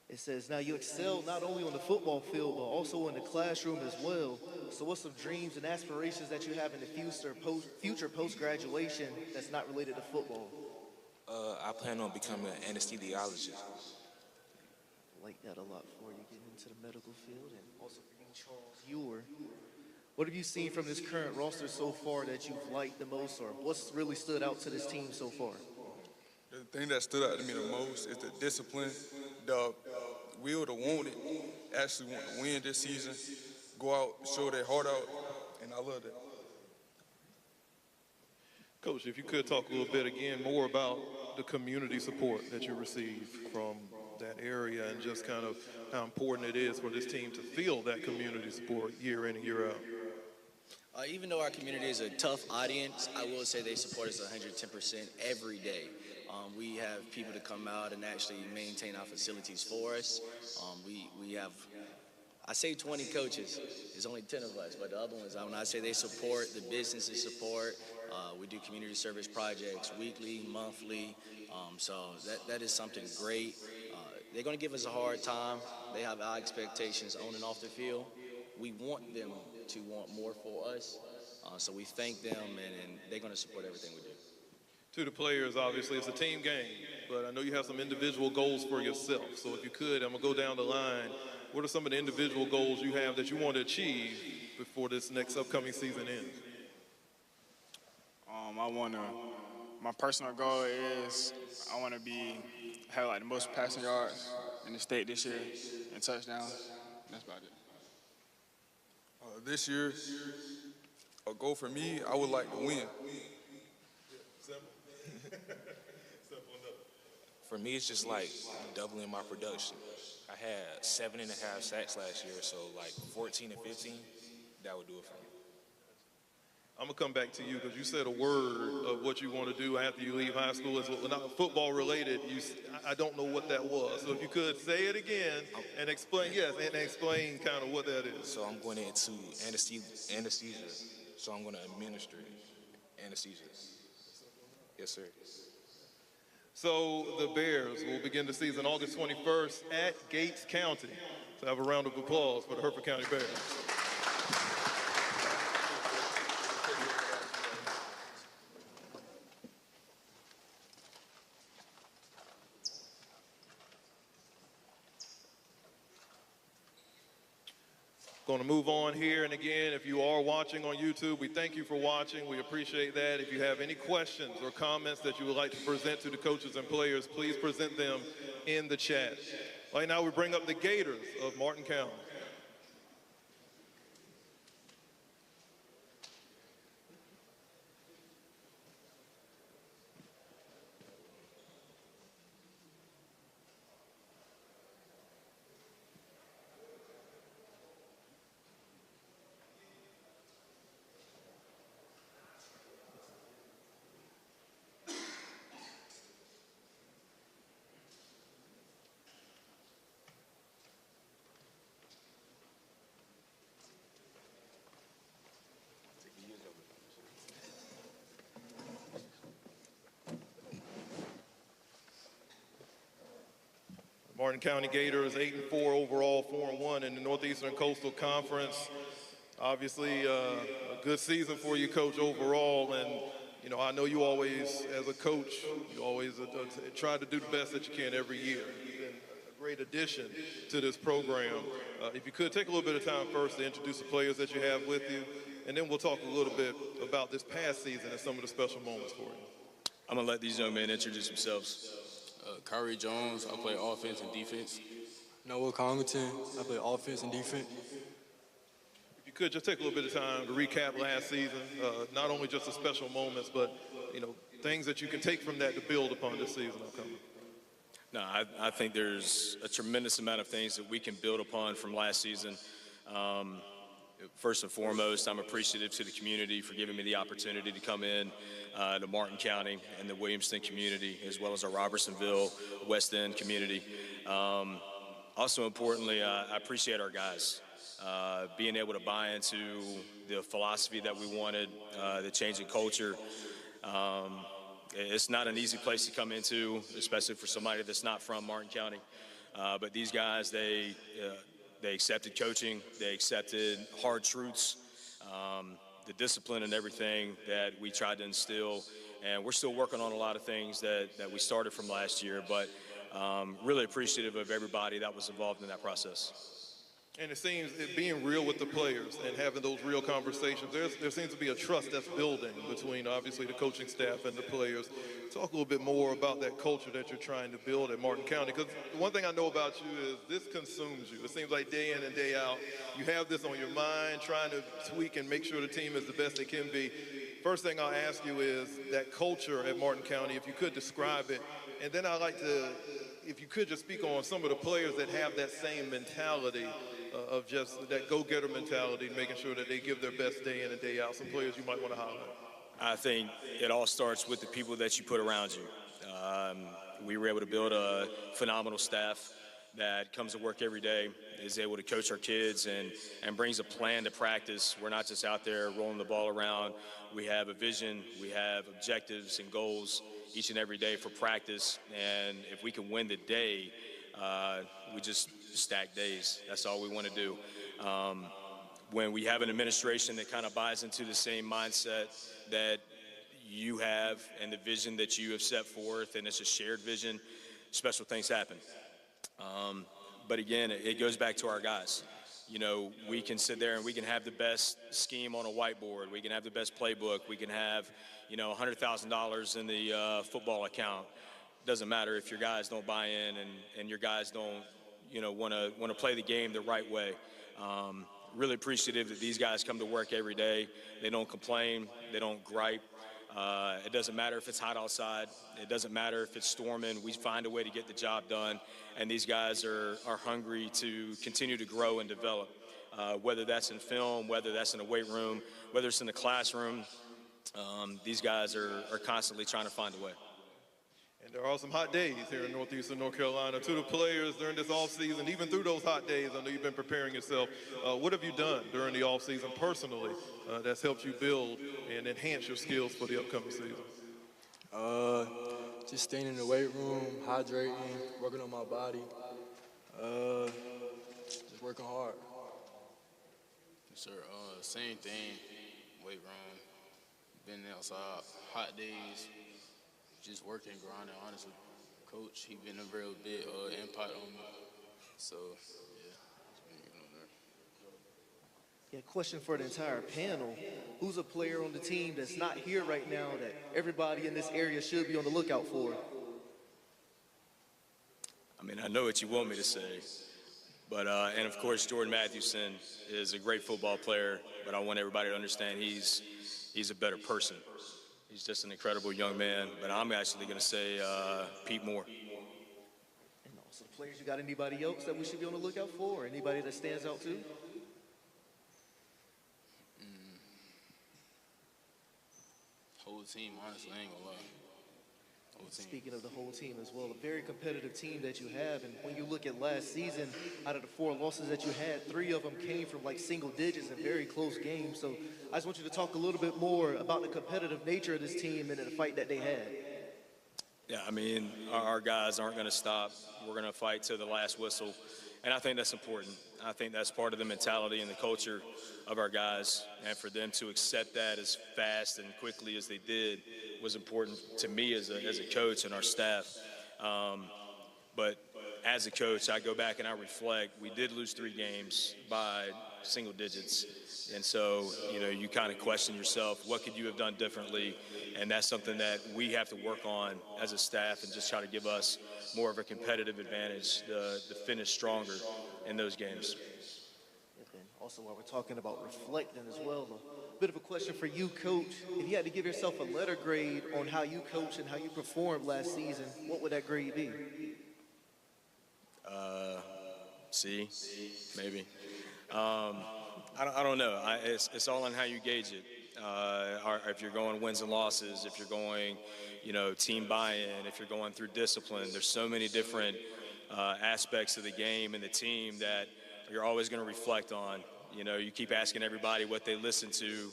It says, now you excel not only on the football field, but also in the classroom as well. So what's some dreams and aspirations that you have in the future post-graduation that's not related to football? I plan on becoming an anesthesiologist. I like that a lot for you getting into the medical field, and also for you, Charles Ewer. What have you seen from this current roster so far that you've liked the most, or what's really stood out to this team so far? The thing that stood out to me the most is the discipline, the will to want it, actually want to win this season, go out, show their heart out, and I love that. Coach, if you could talk a little bit again more about the community support that you receive from that area and just kind of how important it is for this team to feel that community support year in and year out. Even though our community is a tough audience, I will say they support us 110% every day. We have people to come out and actually maintain our facilities for us. We have, I say 20 coaches, it's only 10 of us, but the other ones, when I say they support, the businesses support. We do community service projects weekly, monthly, so that is something great. They're going to give us a hard time. They have high expectations on and off the field. We want them to want more for us, so we thank them, and they're going to support everything we do. To the players, obviously, it's a team game, but I know you have some individual goals for yourself. So if you could, I'm going to go down the line. What are some of the individual goals you have that you want to achieve before this next upcoming season ends? My personal goal is I want to have like the most passing yards in the state this year and touchdowns. That's about it. This year, a goal for me, I would like to win. For me, it's just like doubling my production. I had 7.5 sacks last year, so like 14 and 15, that would do it for me. I'm going to come back to you because you said a word of what you want to do after you leave high school. It's not football related. I don't know what that was. So if you could say it again and explain, and explain kind of what that is. So I'm going into anesthesia. So I'm going to administer anesthesia. Yes, sir. So the Bears will begin the season August 21st at Gates County. So have a round of applause for the Hereford County Bears. Going to move on here, and again, if you are watching on YouTube, we thank you for watching. We appreciate that. If you have any questions or comments that you would like to present to the coaches and players, please present them in the chat. Right now, we bring up the Gators of Martin County. Martin County Gators 8-4 overall, 4-1 in the Northeastern Coastal Conference. Obviously, a good season for you, Coach, overall. And, you know, I know you always, as a coach, you always try to do the best that you can every year. You've been a great addition to this program. If you could take a little bit of time first to introduce the players that you have with you, and then we'll talk a little bit about this past season and some of the special moments for you. I'm going to let these young men introduce themselves. Kyrie Jones, I play offense and defense. Noah Congleton, I play offense and defense. If you could just take a little bit of time to recap last season, not only just the special moments, but, you know, things that you can take from that to build upon this season upcoming. No, I think there's a tremendous amount of things that we can build upon from last season. First and foremost, I'm appreciative to the community for giving me the opportunity to come in to Martin County and the Williamston community, as well as our Robertsonville, West End community. Also importantly, I appreciate our guys. Being able to buy into the philosophy that we wanted, the change in culture. It's not an easy place to come into, especially for somebody that's not from Martin County. But these guys, they accepted coaching, they accepted hard truths, the discipline and everything that we tried to instill. And we're still working on a lot of things that we started from last year, but really appreciative of everybody that was involved in that process. And it seems being real with the players and having those real conversations, there seems to be a trust that's building between, obviously, the coaching staff and the players. Talk a little bit more about that culture that you're trying to build at Martin County, because one thing I know about you is this consumes you. It seems like day in and day out, you have this on your mind, trying to tweak and make sure the team is the best they can be. First thing I'll ask you is that culture at Martin County, if you could describe it, and then I'd like to, if you could just speak on some of the players that have that same mentality of just that go-getter mentality, making sure that they give their best day in and day out. Some players you might want to highlight. I think it all starts with the people that you put around you. We were able to build a phenomenal staff that comes to work every day, is able to coach our kids and brings a plan to practice. We're not just out there rolling the ball around. We have a vision, we have objectives and goals each and every day for practice. And if we can win the day, we just stack days. That's all we want to do. When we have an administration that kind of buys into the same mindset that you have and the vision that you have set forth, and it's a shared vision, special things happen. But again, it goes back to our guys. You know, we can sit there and we can have the best scheme on a whiteboard. We can have the best playbook. We can have, you know, $100,000 in the football account. Doesn't matter if your guys don't buy in and your guys don't, you know, want to play the game the right way. Really appreciative that these guys come to work every day. They don't complain. They don't gripe. It doesn't matter if it's hot outside. It doesn't matter if it's storming. We find a way to get the job done. And these guys are hungry to continue to grow and develop, whether that's in film, whether that's in a weight room, whether it's in the classroom. These guys are constantly trying to find a way. And there are some hot days here in Northeastern North Carolina. To the players during this offseason, even through those hot days, I know you've been preparing yourself. What have you done during the offseason personally that's helped you build and enhance your skills for the upcoming season? Just staying in the weight room, hydrating, working on my body, just working hard. Sir, same thing, weight room, been outside, hot days. Just working, grinding, honestly. Coach, he been a real big impact on me. So, yeah, just been getting on there. Yeah, question for the entire panel. Who's a player on the team that's not here right now that everybody in this area should be on the lookout for? I mean, I know what you want me to say, but and of course Jordan Mathewson is a great football player, but I want everybody to understand he's a better person. He's just an incredible young man, but I'm actually going to say Pete Moore. And also the players, you got anybody else that we should be on the lookout for, or anybody that stands out too? Whole team, honestly, I ain't gonna lie. Whole team. Speaking of the whole team as well, a very competitive team that you have. And when you look at last season, out of the 4 losses that you had, 3 of them came from like single digits and very close games. So I just want you to talk a little bit more about the competitive nature of this team and the fight that they had. Yeah, I mean, our guys aren't going to stop. We're going to fight to the last whistle, and I think that's important. I think that's part of the mentality and the culture of our guys, and for them to accept that as fast and quickly as they did was important to me as a coach and our staff. But as a coach, I go back and I reflect. We did lose 3 games by single digits. And so, you know, you kind of question yourself, what could you have done differently? And that's something that we have to work on as a staff and just try to give us more of a competitive advantage to finish stronger in those games. And also, while we're talking about reflecting as well, a bit of a question for you, Coach. If you had to give yourself a letter grade on how you coach and how you performed last season, what would that grade be? C, maybe. I don't know. It's all on how you gauge it. If you're going wins and losses, if you're going, you know, team buy-in, if you're going through discipline, there's so many different aspects of the game and the team that you're always going to reflect on. You know, you keep asking everybody what they listen to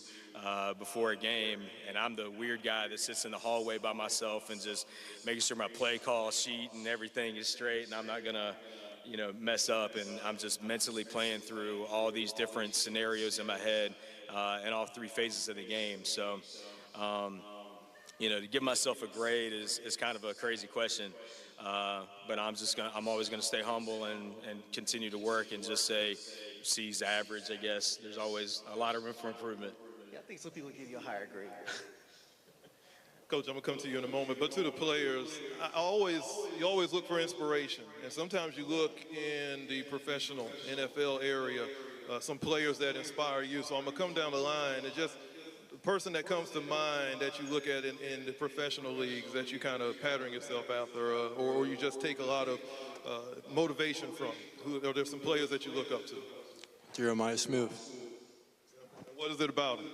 before a game, and I'm the weird guy that sits in the hallway by myself and just making sure my play call sheet and everything is straight, and I'm not going to, you know, mess up, and I'm just mentally playing through all these different scenarios in my head in all 3 phases of the game. So, you know, to give myself a grade is kind of a crazy question, but I'm always gonna stay humble and continue to work and just say C's average, I guess. There's always a lot of room for improvement. Yeah, I think some people give you a higher grade. Coach, I'm going to come to you in a moment, but to the players, you always look for inspiration, and sometimes you look in the professional NFL area, some players that inspire you. So I'm going to come down the line, and just the person that comes to mind that you look at in the professional leagues that you kind of pattern yourself after, or you just take a lot of motivation from. Are there some players that you look up to? Jeremiah Smith. What is it about him?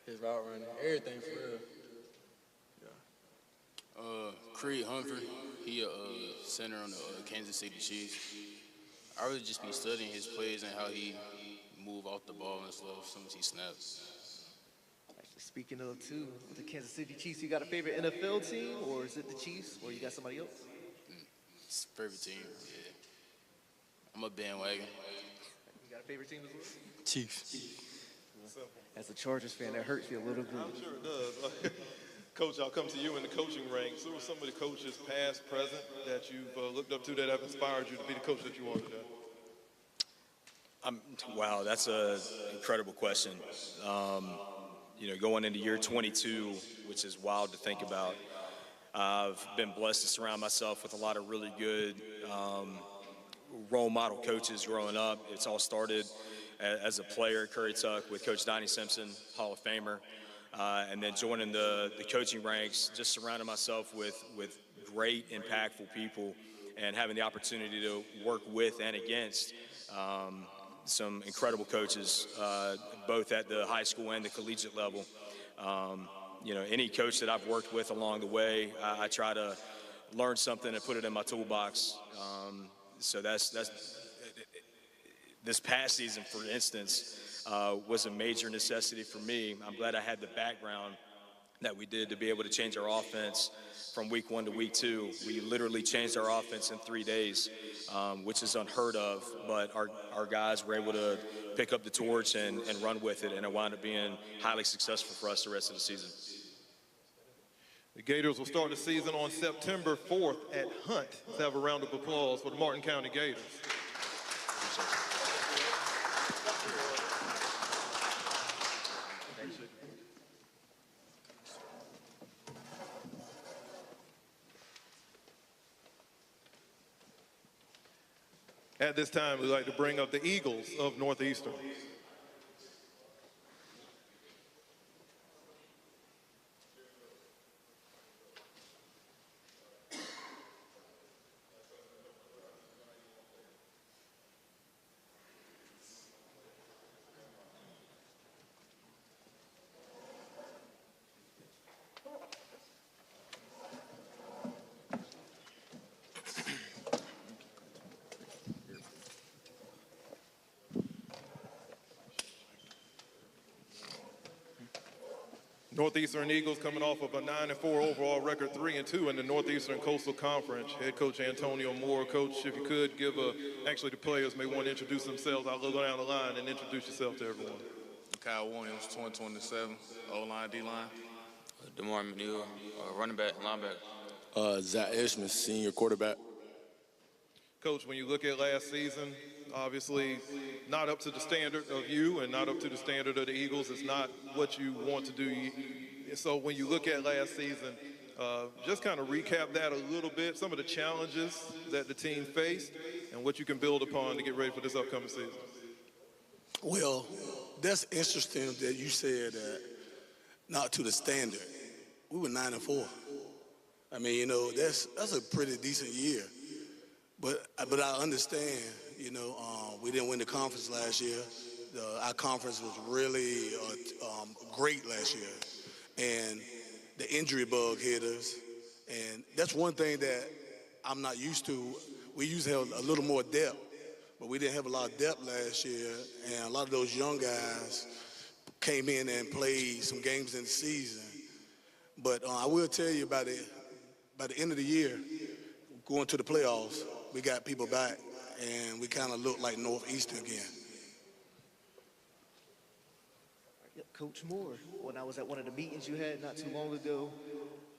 His route running, everything for real. Creed Humphrey, he a center on the Kansas City Chiefs. I really just be studying his plays and how he move off the ball and stuff as soon as he snaps. Actually, speaking of too, the Kansas City Chiefs, you got a favorite NFL team, or is it the Chiefs, or you got somebody else? It's favorite team, yeah. I'm a bandwagon. You got a favorite team as well? Chiefs. As a Chargers fan, that hurts you a little bit. I'm sure it does. Coach, I'll come to you in the coaching ranks. Who are some of the coaches, past, present, that you've looked up to that have inspired you to be the coach that you are today? Wow, that's an incredible question. You know, going into year 22, which is wild to think about, I've been blessed to surround myself with a lot of really good role model coaches growing up. It's all started as a player, Curry Tuck, with Coach Donnie Simpson, Hall of Famer, and then joining the coaching ranks, just surrounding myself with great, impactful people and having the opportunity to work with and against some incredible coaches, both at the high school and the collegiate level. You know, any coach that I've worked with along the way, I try to learn something and put it in my toolbox. So that's this past season, for instance, was a major necessity for me. I'm glad I had the background that we did to be able to change our offense from week 1 to week 2. We literally changed our offense in 3 days, which is unheard of, but our guys were able to pick up the torch and run with it, and it wound up being highly successful for us the rest of the season. The Gators will start the season on September 4th at Hunt. Let's have a round of applause for the Martin County Gators. At this time, we'd like to bring up the Eagles of Northeastern. Northeastern Eagles coming off of a 9-4 overall record, 3-2 in the Northeastern Coastal Conference. Head coach Antonio Moore. Coach, if you could give actually the players may want to introduce themselves. I'll go down the line and introduce yourself to everyone. Kyle Williams, 2027, O-line, D-line. DeMar McNeil, running back, linebacker. Zach Ishman, senior quarterback. Coach, when you look at last season, obviously not up to the standard of you and not up to the standard of the Eagles. It's not what you want to do. So when you look at last season, just kind of recap that a little bit, some of the challenges that the team faced and what you can build upon to get ready for this upcoming season. Well, that's interesting that you said not to the standard. We were 9-4. I mean, you know, that's a pretty decent year. But I understand, you know, we didn't win the conference last year. Our conference was really great last year. And the injury bug hit us. And that's one thing that I'm not used to. We usually have a little more depth, but we didn't have a lot of depth last year. And a lot of those young guys came in and played some games in the season. But I will tell you by the end of the year, going to the playoffs, we got people back, and we kind of look like Northeastern again. Coach Moore, when I was at one of the meetings you had not too long ago,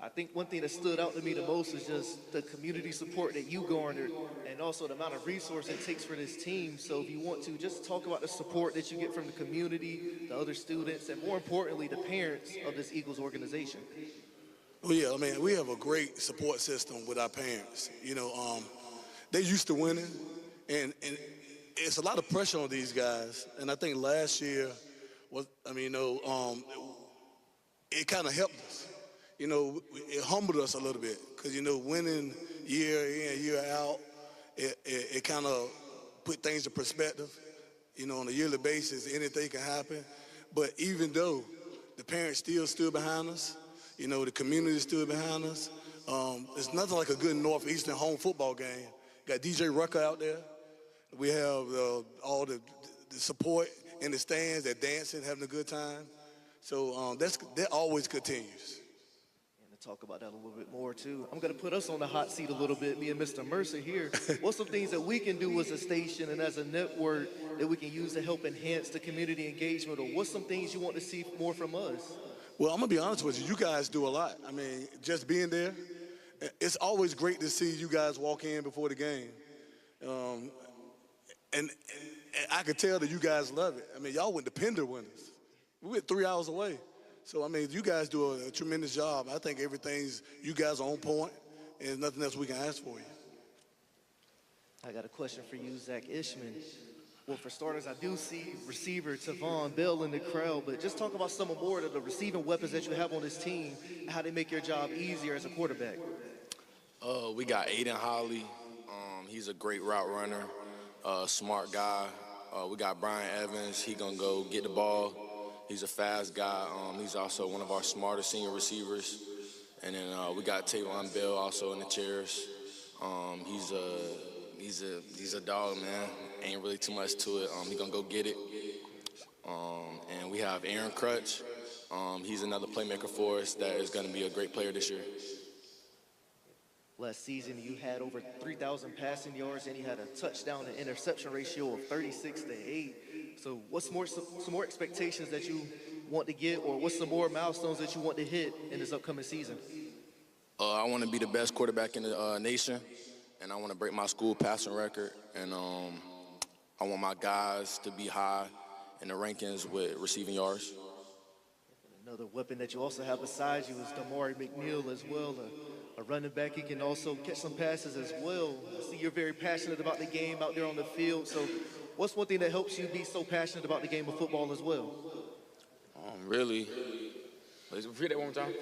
I think one thing that stood out to me the most is just the community support that you garnered and also the amount of resource it takes for this team. So if you want to, just talk about the support that you get from the community, the other students, and more importantly, the parents of this Eagles organization. Well, yeah, I mean, we have a great support system with our parents. You know, they're used to winning, and it's a lot of pressure on these guys. And I think last year was, I mean, you know, it kind of helped us. You know, it humbled us a little bit because, you know, winning year in, year out, it kind of put things in perspective. You know, on a yearly basis, anything can happen. But even though the parents still stood behind us, you know, the community stood behind us, it's nothing like a good Northeastern home football game. Got DJ Rucker out there. We have all the support in the stands. They're dancing, having a good time. So that always continues. And to talk about that a little bit more, too, I'm going to put us on the hot seat a little bit, me and Mr. Mercer here. What's some things that we can do as a station and as a network that we can use to help enhance the community engagement? Or what's some things you want to see more from us? Well, I'm going to be honest with you. You guys do a lot. I mean, just being there, it's always great to see you guys walk in before the game. And I could tell that you guys love it. I mean, y'all went to Pender winners. We went 3 hours away. So, I mean, you guys do a tremendous job. I think you guys are on point, and there's nothing else we can ask for you. I got a question for you, Zach Ishman. Well, for starters, I do see receiver Tavon Bell in the crowd, but just talk about some more of the receiving weapons that you have on this team and how they make your job easier as a quarterback. We got Aiden Holly. He's a great route runner, smart guy. We got Brian Evans. He gonna go get the ball. He's a fast guy. He's also one of our smarter senior receivers. And then we got Tavon Bell also in the chairs. He's a dog, man. Ain't really too much to it. He gonna go get it. And we have Aaron Crutch. He's another playmaker for us that is gonna be a great player this year. Last season, you had over 3,000 passing yards, and you had a touchdown to interception ratio of 36-8. So what's some more expectations that you want to get, or what's some more milestones that you want to hit in this upcoming season? I want to be the best quarterback in the nation, and I want to break my school passing record, and I I want my guys to be high in the rankings with receiving yards. Another weapon that you also have beside you is Damari McNeil as well, a running back. He can also catch some passes as well. I see you're very passionate about the game out there on the field. So what's one thing that helps you be so passionate about the game of football as well? Really, Repeat that one more time.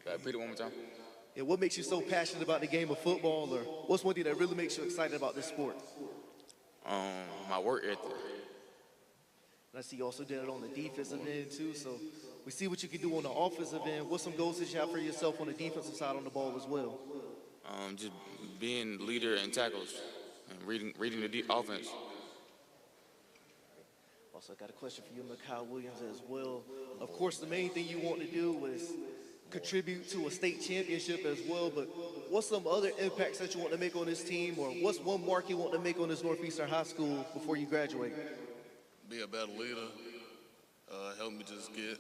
Repeat it one more time. Yeah, what makes you so passionate about the game of football, or what's one thing that really makes you excited about this sport? my work ethic. And I see you also did it on the defensive end too, so we see what you can do on the offensive end. What's some goals that you have for yourself on the defensive side on the ball as well? Just being leader in tackles and reading the offense. Also, I got a question for you, Mikal Williams, as well. Of course, the main thing you want to do is contribute to a state championship as well, but what's some other impacts that you want to make on this team, or what's one mark you want to make on this Northeastern High School before you graduate? Be a better leader, help me just get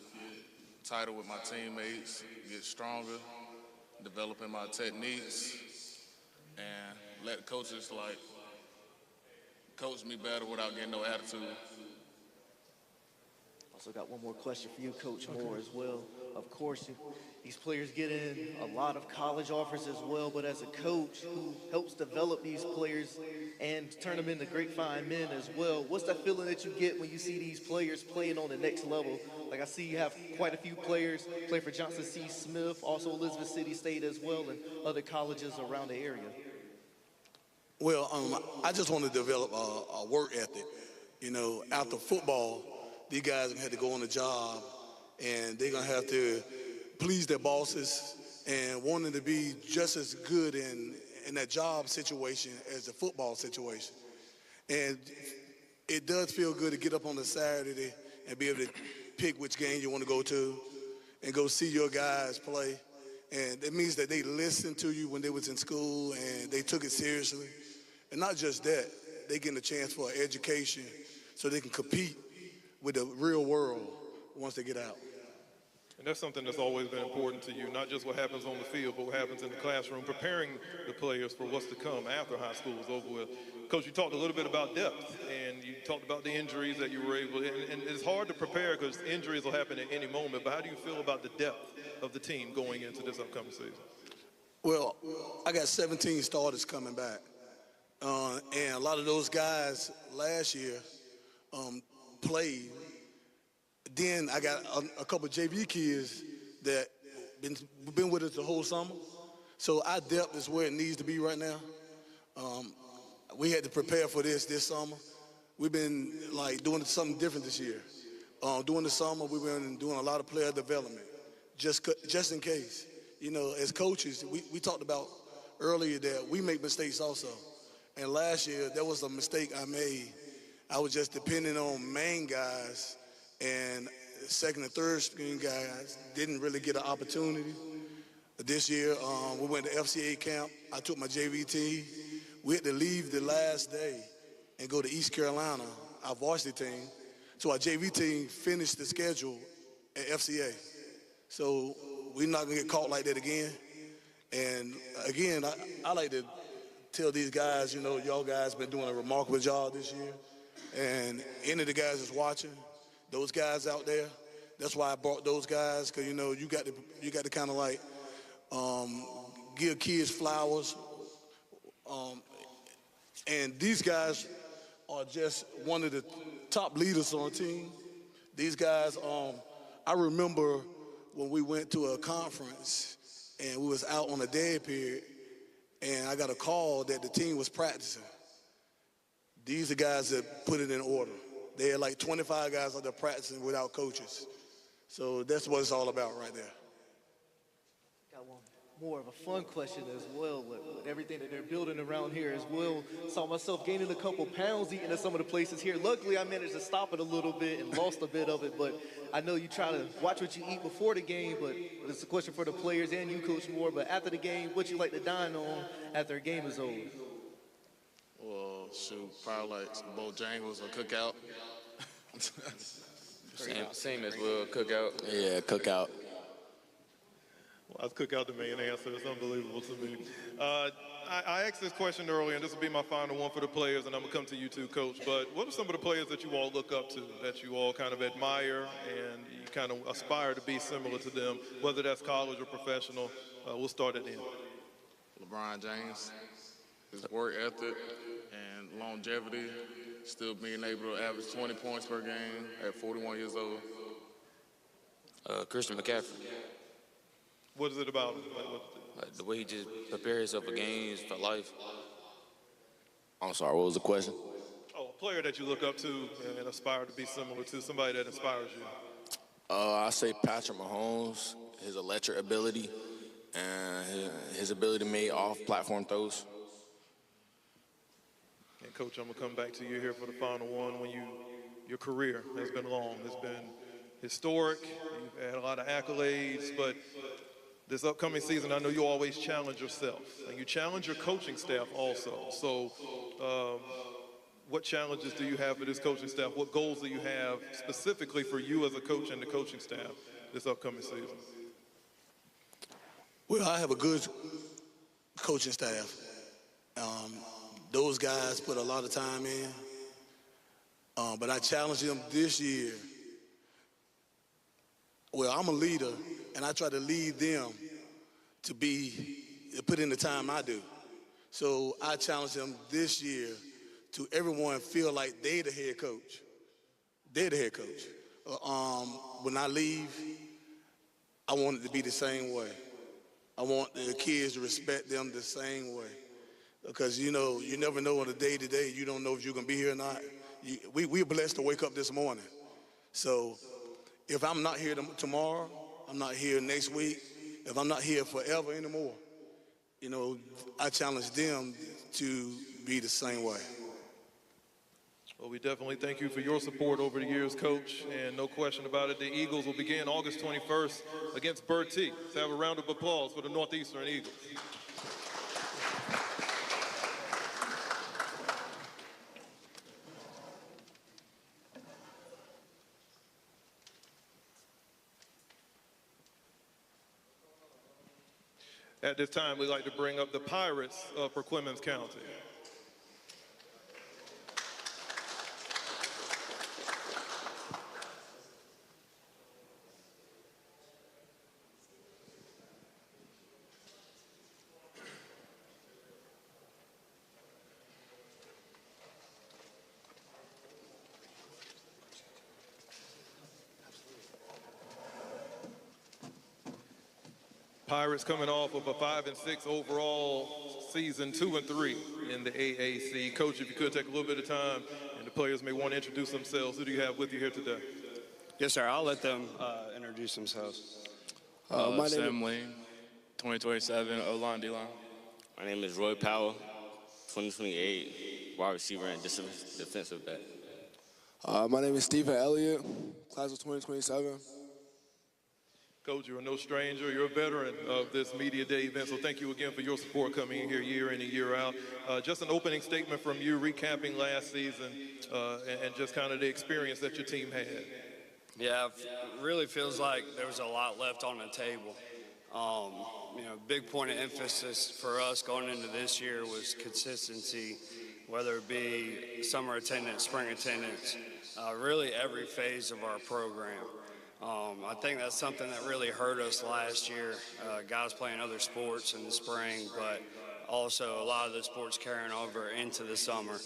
tighter with my teammates, get stronger, developing my techniques, and let coaches coach me better without getting no attitude. Also got one more question for you, Coach Moore, as well. Of course, these players get in a lot of college offers as well, but as a coach who helps develop these players and turn them into great fine men as well, what's that feeling that you get when you see these players playing on the next level? Like I see you have quite a few players play for Johnson C. Smith, also Elizabeth City State as well, and other colleges around the area. Well, I just want to develop a work ethic. You know, after football, these guys have had to go on the job, and they're going to have to please their bosses and wanting to be just as good in that job situation as the football situation. And it does feel good to get up on a Saturday and be able to pick which game you want to go to and go see your guys play. And it means that they listened to you when they was in school and they took it seriously. And not just that, they getting a chance for an education so they can compete with the real world once they get out. And that's something that's always been important to you, not just what happens on the field, but what happens in the classroom, preparing the players for what's to come after high school is over with. Coach, you talked a little bit about depth, and you talked about the injuries that you were able to, and it's hard to prepare because injuries will happen at any moment, but how do you feel about the depth of the team going into this upcoming season? Well, I got 17 starters coming back, and a lot of those guys last year played. Then I got a couple of JV kids that been with us the whole summer. So our depth is where it needs to be right now. We had to prepare for this summer. We've been doing something different this year. During the summer, we've been doing a lot of player development, just in case. You know, as coaches, we talked about earlier that we make mistakes also. And last year, that was a mistake I made. I was just depending on main guys, and second and third string guys didn't really get an opportunity. This year, we went to FCA camp. I took my JV team. We had to leave the last day and go to East Carolina, our varsity team. So our JV team finished the schedule at FCA. So we're not gonna get caught like that again. And again, I like to tell these guys, you know, y'all guys been doing a remarkable job this year. And any of the guys that's watching, those guys out there, that's why I brought those guys, because, you know, you got to kind of give kids flowers. And these guys are just one of the top leaders on the team. These guys, I remember when we went to a conference and we was out on a dead period, and I got a call that the team was practicing. These are guys that put it in order. They had like 25 guys out there practicing without coaches. So that's what it's all about right there. Got one more of a fun question as well with everything that they're building around here as well. Saw myself gaining a couple pounds eating at some of the places here. Luckily, I managed to stop it a little bit and lost a bit of it, but I know you try to watch what you eat before the game, but it's a question for the players and you, Coach Moore, but after the game, what you like to dine on after a game is over? Well, shoot, probably like some Bojangles or Cookout. Same as well, Cookout. Yeah, Cookout. I cook out the main answer. It's unbelievable to me. I asked this question earlier, and this will be my final one for the players, and I'm going to come to you too, Coach. But what are some of the players that you all look up to, that you all kind of admire, and you kind of aspire to be similar to them, whether that's college or professional? We'll start at the end. LeBron James, his work ethic and longevity, still being able to average 20 points per game at 41 years old. Christian McCaffrey. What is it about him? The way he just prepares himself for games, for life. I'm sorry, what was the question? Oh, a player that you look up to and aspire to be similar to, somebody that inspires you. I say Patrick Mahomes, his electric ability, and his ability to make off-platform throws. And Coach, I'm gonna come back to you here for the final one. Your career has been long, it's been historic. You've had a lot of accolades, but this upcoming season, I know you always challenge yourself, and you challenge your coaching staff also. So, what challenges do you have for this coaching staff? What goals do you have specifically for you as a coach and the coaching staff this upcoming season? Well, I have a good coaching staff. Those guys put a lot of time in, but I challenge them this year. Well, I'm a leader, and I try to lead them to put in the time I do. So I challenge them this year to everyone feel like they're the head coach. They're the head coach. When I leave, I want it to be the same way. I want the kids to respect them the same way. Because, you know, you never know on a day-to-day, you don't know if you're going to be here or not. We're blessed to wake up this morning. So if I'm not here tomorrow, I'm not here next week, if I'm not here forever anymore, you know, I challenge them to be the same way. Well, we definitely thank you for your support over the years, Coach, and no question about it, the Eagles will begin August 21st against Bertie. Let's have a round of applause for the Northeastern Eagles. At this time, we'd like to bring up the Pirates of Perquimans County. Pirates coming off of a 5-6 overall season, 2-3 in the AAC. Coach, if you could take a little bit of time, and the players may want to introduce themselves. Who do you have with you here today? Yes, sir. I'll let them introduce themselves. Sam Lane, 2027, O-line, D-line. My name is Roy Powell, 2028, wide receiver and defensive back. My name is Stephen Elliott, class of 2027. Coach, you're no stranger. You're a veteran of this Media Day event, so thank you again for your support coming in here year in and year out. Just an opening statement from you, recapping last season and just kind of the experience that your team had. Yeah, it really feels like there was a lot left on the table. You know, big point of emphasis for us going into this year was consistency, whether it be summer attendance, spring attendance, really every phase of our program. I think that's something that really hurt us last year, guys playing other sports in the spring, but also a lot of the sports carrying over into the summer.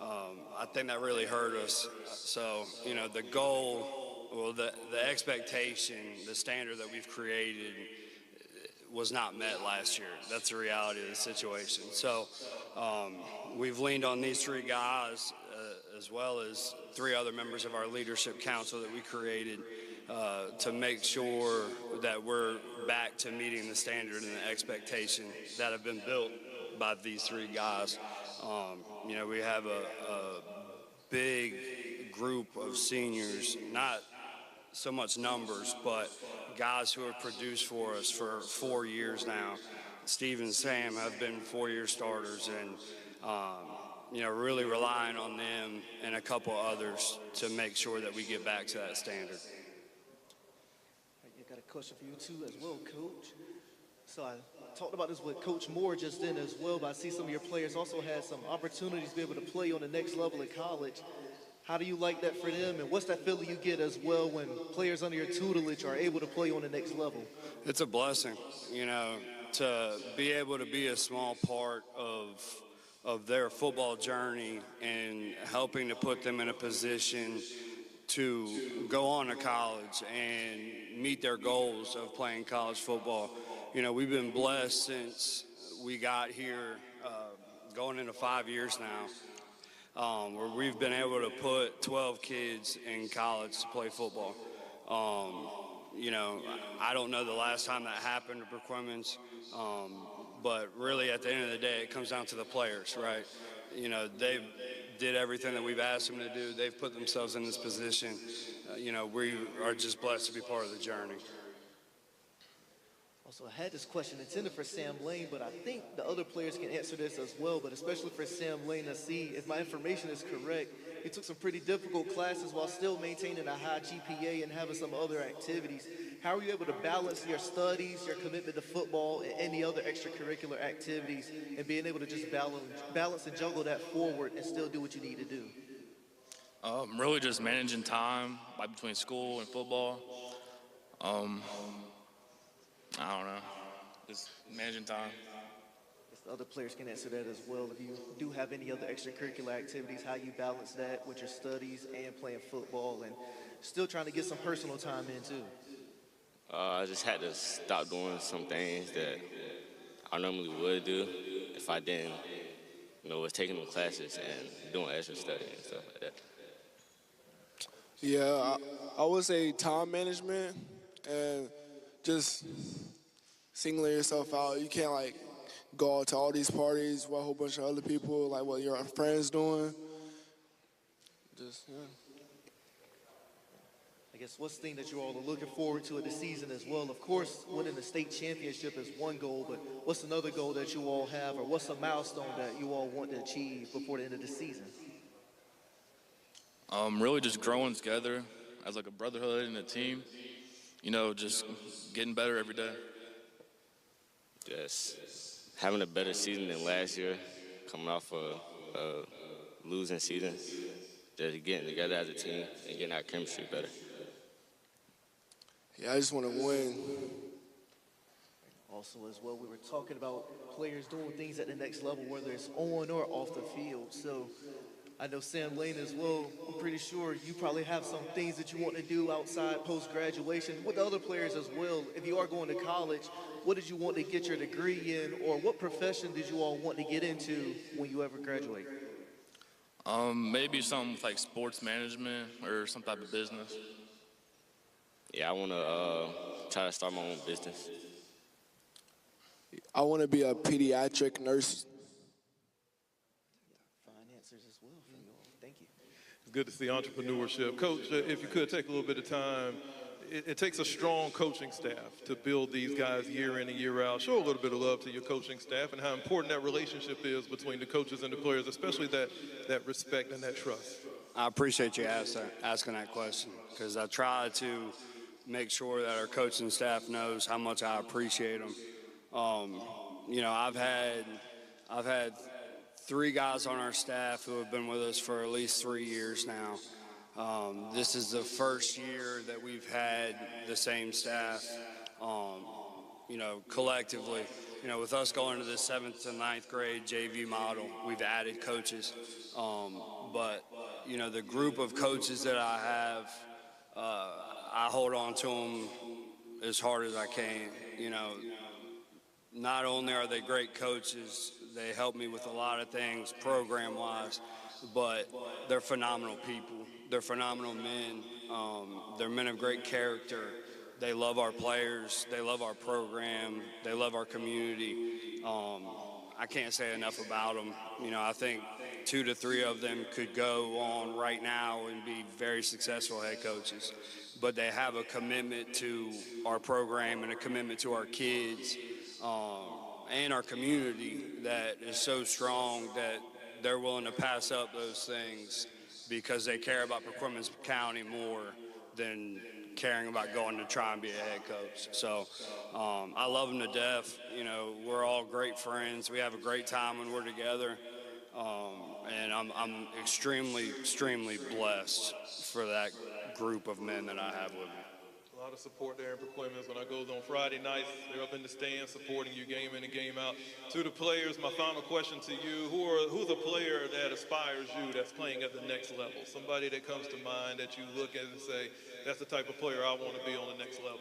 I think that really hurt us. So, you know, the goal, well, the expectation, the standard that we've created was not met last year. That's the reality of the situation. So we've leaned on these three guys as well as three other members of our leadership council that we created to make sure that we're back to meeting the standard and the expectation that have been built by these three guys. You know, we have a big group of seniors, not so much numbers, but guys who have produced for us for 4 years now. Steve and Sam have been 4-year starters, and you know, really relying on them and a couple others to make sure that we get back to that standard. I got a question for you too as well, Coach. So I talked about this with Coach Moore just then as well, but I see some of your players also had some opportunities to be able to play on the next level in college. How do you like that for them, and what's that feeling you get as well when players under your tutelage are able to play on the next level? It's a blessing, you know, to be able to be a small part of their football journey and helping to put them in a position to go on to college and meet their goals of playing college football. You know, we've been blessed since we got here, going into 5 years now, where we've been able to put 12 kids in college to play football. You know, I don't know the last time that happened to Perquimans, but really at the end of the day, it comes down to the players, right? You know, they did everything that we've asked them to do. They've put themselves in this position. You know, we are just blessed to be part of the journey. Also, I had this question intended for Sam Lane, but I think the other players can answer this as well, but especially for Sam Lane, to see if my information is correct. He took some pretty difficult classes while still maintaining a high GPA and having some other activities. How are you able to balance your studies, your commitment to football, and any other extracurricular activities, and being able to just balance and juggle that forward and still do what you need to do? Really just managing time, like between school and football. I don't know, just managing time. The other players can answer that as well. If you do have any other extracurricular activities, how you balance that with your studies and playing football and still trying to get some personal time in too. I just had to stop doing some things that I normally would do if I didn't, was taking them classes and doing extra study and stuff like that. Yeah, I would say time management and just singling yourself out. You can't go out to all these parties with a whole bunch of other people, like what your friends doing. Just, yeah. I guess what's the thing that you all are looking forward to at the season as well? Of course, winning the state championship is one goal, but what's another goal that you all have, or what's a milestone that you all want to achieve before the end of the season? Really just growing together as a brotherhood and a team. Just getting better every day. Just having a better season than last year, coming off a losing season, just getting together as a team and getting our chemistry better. Yeah, I just want to win. Also, as well, we were talking about players doing things at the next level, whether it's on or off the field. So I know Sam Lane as well, I'm pretty sure you probably have some things that you want to do outside post-graduation with the other players as well. If you are going to college, what did you want to get your degree in, or what profession did you all want to get into when you ever graduate? Maybe something like sports management or some type of business. Yeah, I want to try to start my own business. I want to be a pediatric nurse. As well from you all. Thank you. It's good to see entrepreneurship. Coach, if you could take a little bit of time, it takes a strong coaching staff to build these guys year in and year out. Show a little bit of love to your coaching staff and how important that relationship is between the coaches and the players, especially that respect and that trust. I appreciate you asking that question, because I try to make sure that our coaching staff knows how much I appreciate them. I've had 3 guys on our staff who have been with us for at least 3 years now. This is the first year that we've had the same staff, collectively. With us going to the 7th to 9th grade JV model, we've added coaches. But the group of coaches that I have, I hold on to them as hard as I can. Not only are they great coaches, they help me with a lot of things program-wise, but they're phenomenal people. They're phenomenal men. They're men of great character. They love our players. They love our program. They love our community. I can't say enough about them. I think 2 to 3 of them could go on right now and be very successful head coaches. But they have a commitment to our program and a commitment to our kids and our community that is so strong that they're willing to pass up those things because they care about Perquimans County more than caring about going to try and be a head coach. So I love him to death. You know, we're all great friends. We have a great time when we're together. And I'm extremely, extremely blessed for that group of men that I have with me. A lot of support there in Pacoima. When I go on Friday nights, they're up in the stands supporting you game in and game out. To the players, my final question to you, who's a player that inspires you that's playing at the next level? Somebody that comes to mind that you look at and say, that's the type of player I want to be on the next level?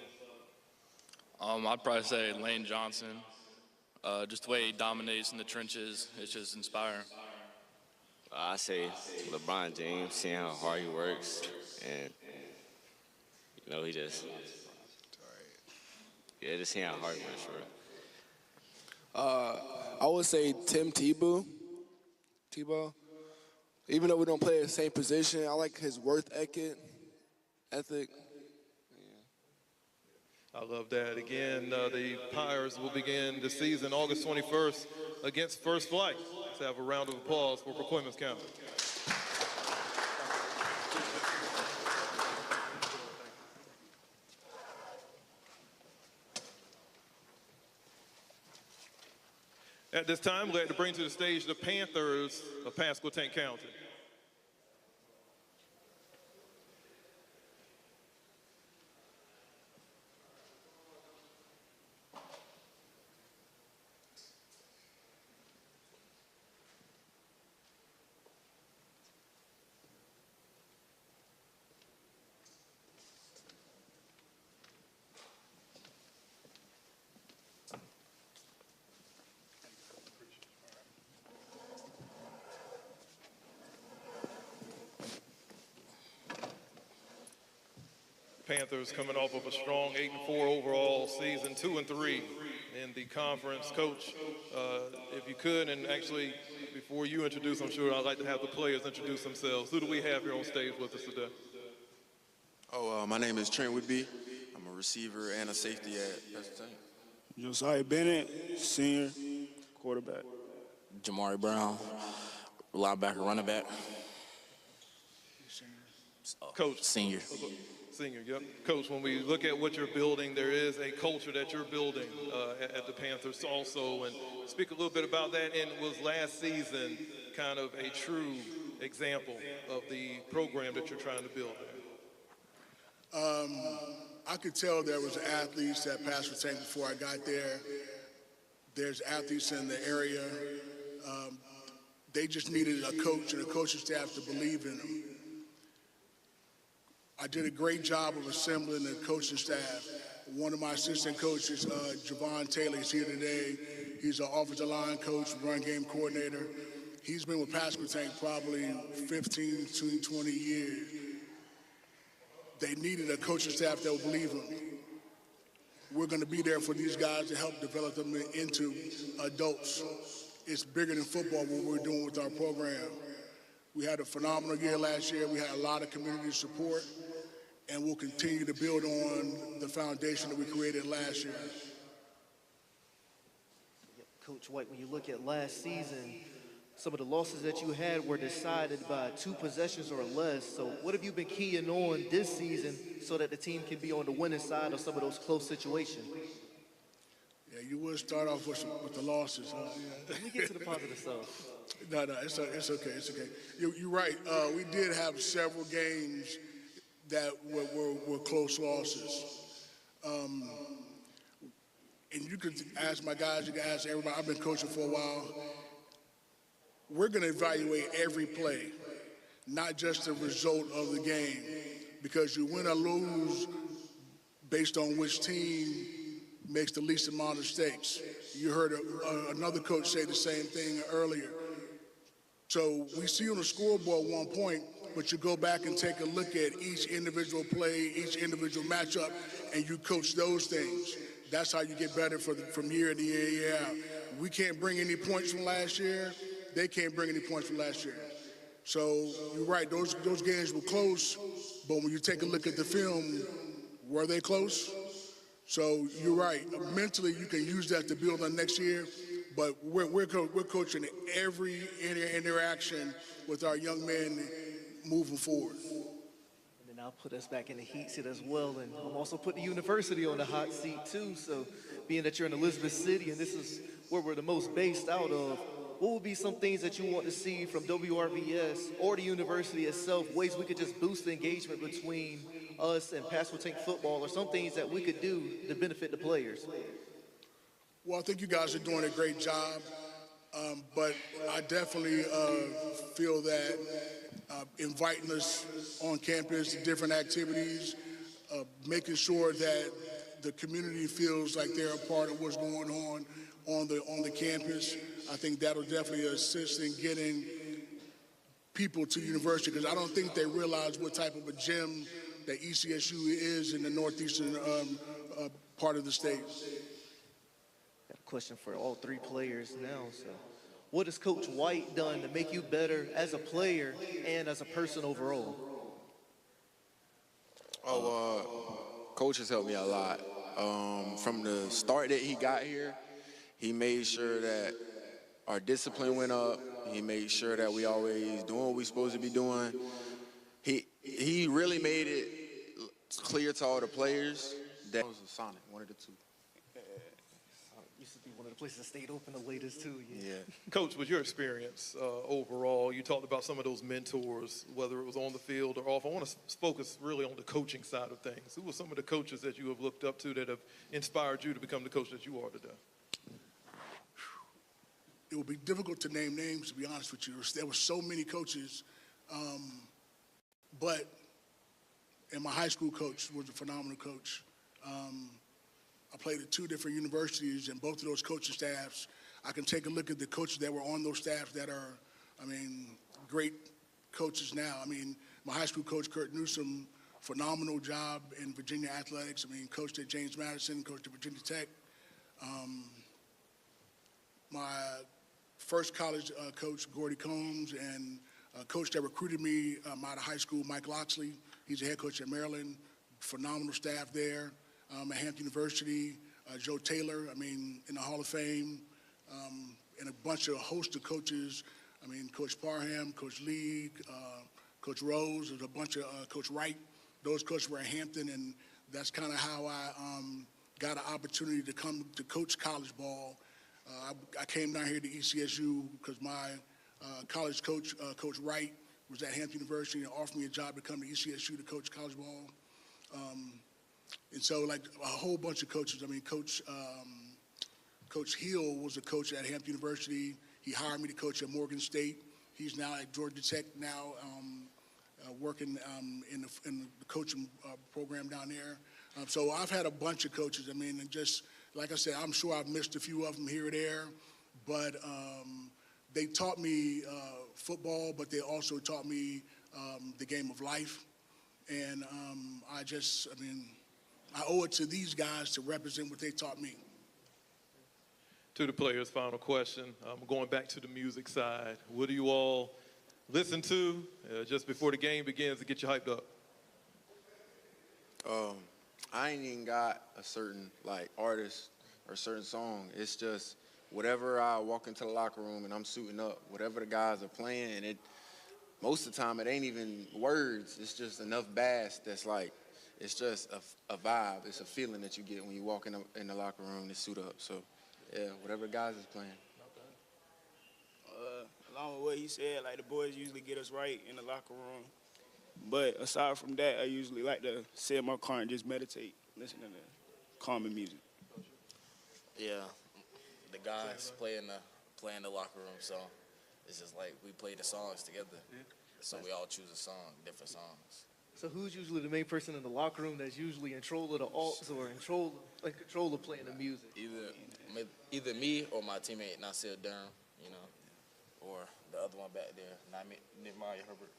I'd probably say Lane Johnson. Just the way he dominates in the trenches, it's just inspiring. I say LeBron James, seeing how hard he works, and you know, he just seeing how hard he works for it. I would say Tim Tebow. Even though we don't play the same position, I like his work ethic. I love that. Again, the Pirates will begin the season August 21st against First Flight. Let's have a round of applause for Pacoima County. At this time, we'd like to bring to the stage the Panthers of Pasquotank County. Panthers coming off of a strong 8-4 overall season, 2-3 in the conference. Coach, if you could, and actually before you introduce, I'm sure I'd like to have the players introduce themselves. Who do we have here on stage with us today? My name is Trent Whitby. I'm a receiver and a safety at Pasquotank. Josiah Bennett, senior, quarterback. Jamari Brown, linebacker, running back. Coach. Senior. Senior, yep. Coach, when we look at what you're building, there is a culture that you're building at the Panthers also. And speak a little bit about that. And was last season kind of a true example of the program that you're trying to build there? I could tell there was athletes at Pasquotank before I got there. There's athletes in the area. They just needed a coach and a coaching staff to believe in them. I did a great job of assembling the coaching staff. One of my assistant coaches, Javon Taylor, is here today. He's an offensive line coach, run game coordinator. He's been with Pasquotank probably 15 to 20 years. They needed a coaching staff that would believe them. We're going to be there for these guys to help develop them into adults. It's bigger than football what we're doing with our program. We had a phenomenal year last year. We had a lot of community support, and we'll continue to build on the foundation that we created last year. Coach White, when you look at last season, some of the losses that you had were decided by 2 possessions or less. So what have you been keying on this season so that the team can be on the winning side of some of those close situations? Yeah, you would start off with the losses. Huh? Let me get to the positive stuff. No, it's okay. You're right. We did have several games that were close losses. And you could ask my guys, you can ask everybody. I've been coaching for a while. We're going to evaluate every play, not just the result of the game, because you win or lose based on which team makes the least amount of mistakes. You heard another coach say the same thing earlier. So we see on the scoreboard 1 point, but you go back and take a look at each individual play, each individual matchup, and you coach those things. That's how you get better from year to year out. We can't bring any points from last year. They can't bring any points from last year. So you're right, those games were close, but when you take a look at the film, were they close? So you're right. Mentally, you can use that to build on next year, but we're coaching every interaction with our young men moving forward. And then I'll put us back in the heat seat as well. And I'm also putting the university on the hot seat too. So being that you're in Elizabeth City and this is where we're the most based out of, what would be some things that you want to see from WRVS or the university itself, ways we could just boost the engagement between us and Paschal Tank football, or some things that we could do to benefit the players? Well, I think you guys are doing a great job, but I definitely feel that inviting us on campus to different activities, making sure that the community feels like they're a part of what's going on the campus, I think that'll definitely assist in getting people to university, because I don't think they realize what type of a gem that ECSU is in the northeastern part of the state. Got a question for all three players now. So, what has Coach White done to make you better as a player and as a person overall? Coach has helped me a lot. From the start that he got here, he made sure that our discipline went up. He made sure that we always doing what we're supposed to be doing. He really made it clear to all the players that it was a Sonic, one of the two. Used to be one of the places that stayed open the latest too. Yeah. Coach, with your experience overall, you talked about some of those mentors, whether it was on the field or off. I want to focus really on the coaching side of things. Who were some of the coaches that you have looked up to that have inspired you to become the coach that you are today? It would be difficult to name names, to be honest with you. There were so many coaches, and my high school coach was a phenomenal coach. I played at two different universities, and both of those coaching staffs, I can take a look at the coaches that were on those staffs that are, great coaches now. My high school coach, Kurt Newsom, phenomenal job in Virginia athletics. Coached at James Madison, coached at Virginia Tech. My first college coach, Gordy Combs, and coach that recruited me out of high school, Mike Loxley. He's a head coach at Maryland. Phenomenal staff there. At Hampton University, Joe Taylor, in the Hall of Fame, and a host of coaches. Coach Parham, Coach Lee, Coach Rose, there's a bunch of Coach Wright. Those coaches were at Hampton, and that's kind of how I got an opportunity to come to coach college ball. I came down here to ECSU because my college coach, Coach Wright, was at Hampton University and offered me a job to come to ECSU to coach college ball. And so, like a whole bunch of coaches. Coach Hill was a coach at Hampton University. He hired me to coach at Morgan State. He's now at Georgia Tech now, working in the coaching program down there. So I've had a bunch of coaches. And just like I said, I'm sure I've missed a few of them here or there, but they taught me football, but they also taught me the game of life. And I owe it to these guys to represent what they taught me. To the players, final question. Going back to the music side, what do you all listen to just before the game begins to get you hyped up? I ain't even got a certain artist or a certain song. It's just whatever I walk into the locker room and I'm suiting up, whatever the guys are playing, and most of the time it ain't even words. It's just enough bass that's it's just a vibe. It's a feeling that you get when you walk in the locker room to suit up. So, yeah, whatever the guys is playing. Along with what he said, the boys usually get us right in the locker room. But aside from that, I usually like to sit in my car and just meditate, listening to calming music. Yeah, the guys play in the locker room, so it's just we play the songs together. So we all choose a song, different songs. So who's usually the main person in the locker room that's usually in control of the alts or in control of playing the music? Either me or my teammate Nasir Durham, or the other one back there, Nehemiah Herbert.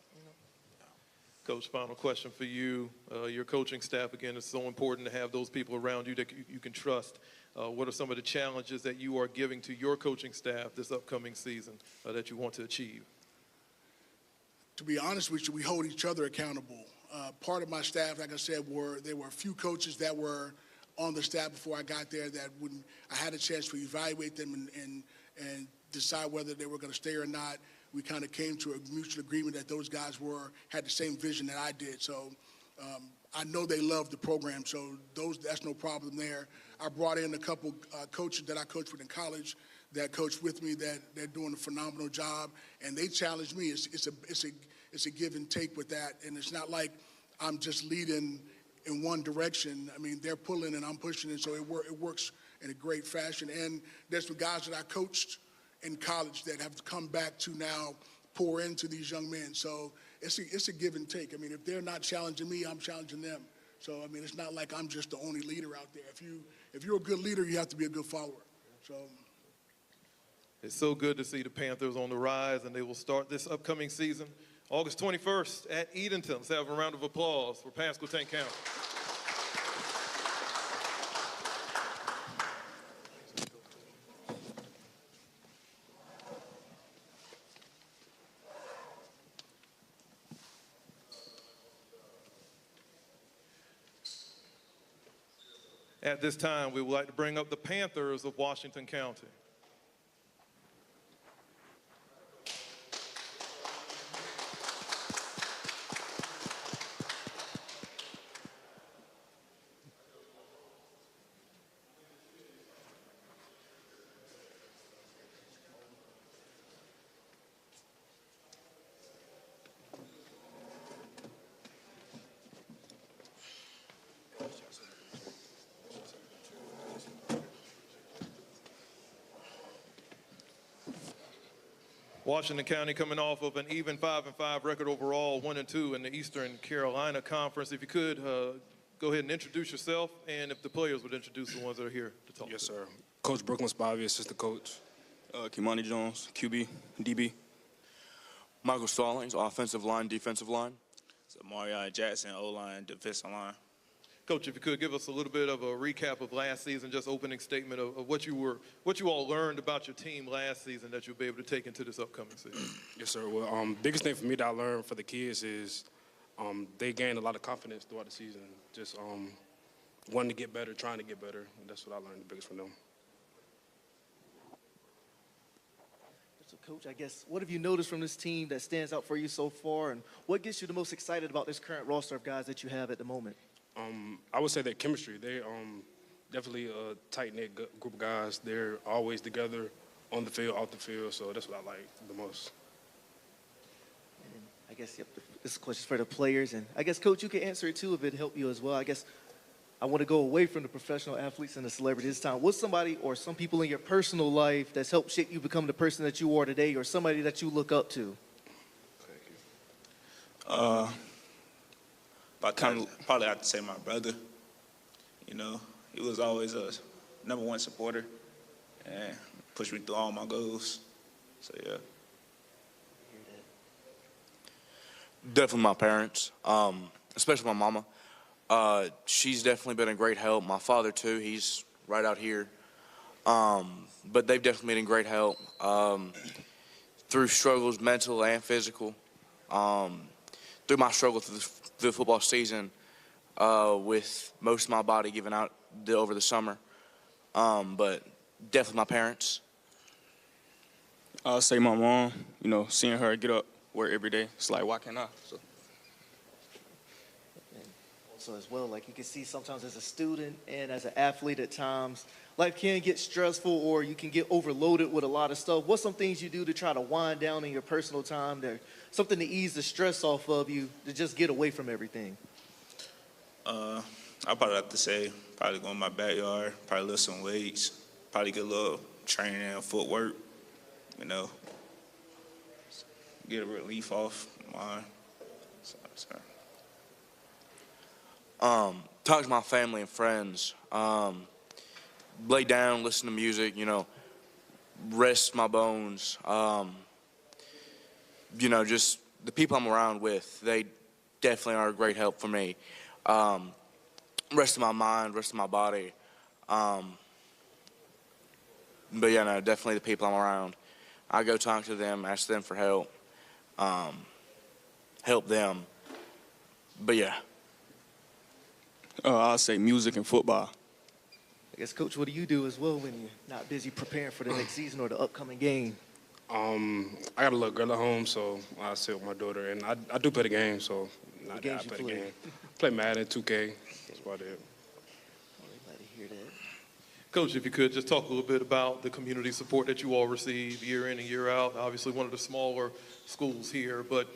Coach, final question for you. Your coaching staff, again, it's so important to have those people around you that you can trust. What are some of the challenges that you are giving to your coaching staff this upcoming season that you want to achieve? To be honest with you, we hold each other accountable. Part of my staff, like I said, there were a few coaches that were on the staff before I got there that when I had a chance to evaluate them and decide whether they were going to stay or not, we kind of came to a mutual agreement that those guys had the same vision that I did. So I know they love the program, so that's no problem there. I brought in a couple coaches that I coached with in college that coach with me that they're doing a phenomenal job, and they challenge me. It's a give and take with that, and it's not like I'm just leading in one direction. I mean, they're pulling and I'm pushing, and so it works in a great fashion. And there's some guys that I coached in college that have come back to now pour into these young men. So it's a give and take. I mean, if they're not challenging me, I'm challenging them. So I mean, it's not like I'm just the only leader out there. If you're a good leader, you have to be a good follower. So. It's so good to see the Panthers on the rise, and they will start this upcoming season August 21st at Edenton. Let's have a round of applause for Pasquotank County. At this time, we would like to bring up the Panthers of Washington County. Washington County coming off of an even 5-5 record overall, 1-2 in the Eastern Carolina Conference. If you could, go ahead and introduce yourself, and if the players would introduce the ones that are here to talk. Yes, sir. Coach Brooklyn Spivey, assistant coach. Kimani Jones, QB, DB. Michael Stallings, offensive line, defensive line. So Marion Jackson, O-line, defensive line. Coach, if you could give us a little bit of a recap of last season, just opening statement of what you all learned about your team last season that you'll be able to take into this upcoming season. Yes, sir. Well, biggest thing for me that I learned for the kids is they gained a lot of confidence throughout the season. Just wanting to get better, trying to get better. And that's what I learned the biggest from them. So, Coach, I guess, what have you noticed from this team that stands out for you so far, and what gets you the most excited about this current roster of guys that you have at the moment? I would say their chemistry. They definitely a tight-knit group of guys. They're always together on the field, off the field, so that's what I like the most. And I guess, yep, this question is for the players, and I guess, Coach, you can answer it too if it helped you as well. I guess I want to go away from the professional athletes and the celebrities this time. What's somebody or some people in your personal life that's helped shape you become the person that you are today, or somebody that you look up to? I probably have to say my brother. You know, he was always a #1 supporter and pushed me through all my goals. So, yeah. Definitely my parents, especially my mama. She's definitely been a great help. My father, too, he's right out here. But they've definitely been a great help through struggles, mental and physical. Through my struggle through the football season with most of my body giving out over the summer. But definitely my parents. I'll say my mom, you know, seeing her get up, work every day. It's like, why can't I? So. And also as well, like you can see sometimes as a student and as an athlete at times, life can get stressful or you can get overloaded with a lot of stuff. What's some things you do to try to wind down in your personal time there? Something to ease the stress off of you, to just get away from everything? I probably have to say, probably go in my backyard, probably lift some weights, probably get a little training and footwork, you know, get a relief off mine. Talk to my family and friends. Lay down, listen to music, you know, rest my bones. You know, just the people I'm around with, they definitely are a great help for me. Rest of my mind, rest of my body. But yeah, no, definitely the people I'm around. I go talk to them, ask them for help, help them. But yeah. I'll say music and football. I guess, Coach, what do you do as well when you're not busy preparing for the next season or the upcoming game? I got a little girl at home, so I sit with my daughter, and I do play the game, so I play the game. Play Madden, 2K. That's about it. Glad to hear that. Coach, if you could just talk a little bit about the community support that you all receive year in and year out. Obviously one of the smaller schools here, but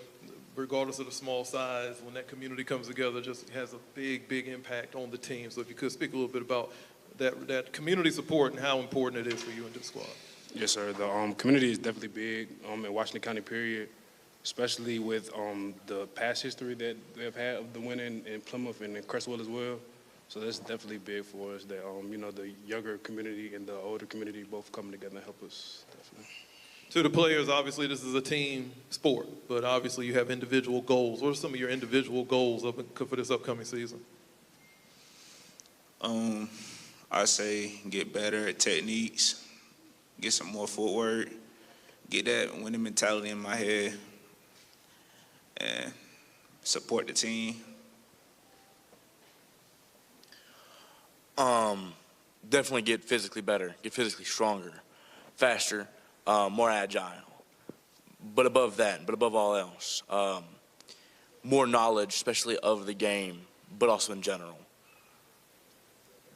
regardless of the small size, when that community comes together, just has a big, big impact on the team. So if you could speak a little bit about that community support and how important it is for you and the squad. Yes, sir. The community is definitely big in Washington County, period, especially with the past history that they've had of the winning in Plymouth and in Crestwell as well. So that's definitely big for us that, the younger community and the older community both coming together and help us, definitely. To the players, obviously this is a team sport, but obviously you have individual goals. What are some of your individual goals for this upcoming season? I say get better at techniques, get some more footwork, get that winning mentality in my head, and support the team. Definitely get physically better, get physically stronger, faster, more agile. But above all else, more knowledge, especially of the game, but also in general.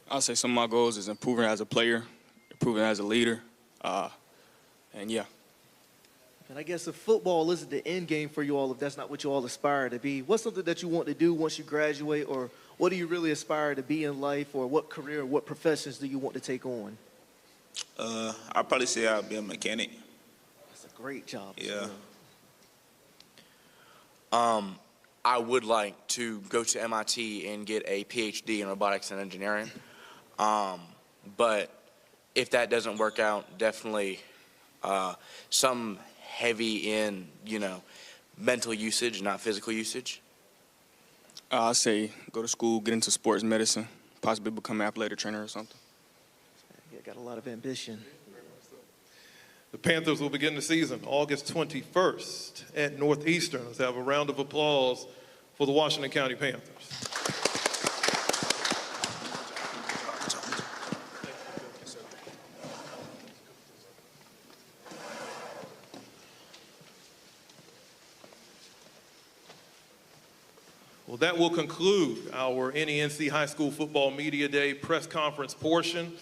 I'll say some of my goals is improving as a player, improving as a leader, and yeah. And I guess if football isn't the end game for you all, if that's not what you all aspire to be, what's something that you want to do once you graduate, or what do you really aspire to be in life, or what career, what professions do you want to take on? I'd probably say I'll be a mechanic. That's a great job. Yeah. I would like to go to MIT and get a PhD in robotics and engineering. But if that doesn't work out, definitely some heavy in, mental usage, not physical usage. I'll say go to school, get into sports medicine, possibly become an athletic trainer or something. Yeah, got a lot of ambition. The Panthers will begin the season August 21st at Northeastern. Let's have a round of applause for the Washington County Panthers. Well, that will conclude our NENC High School Football Media Day press conference portion.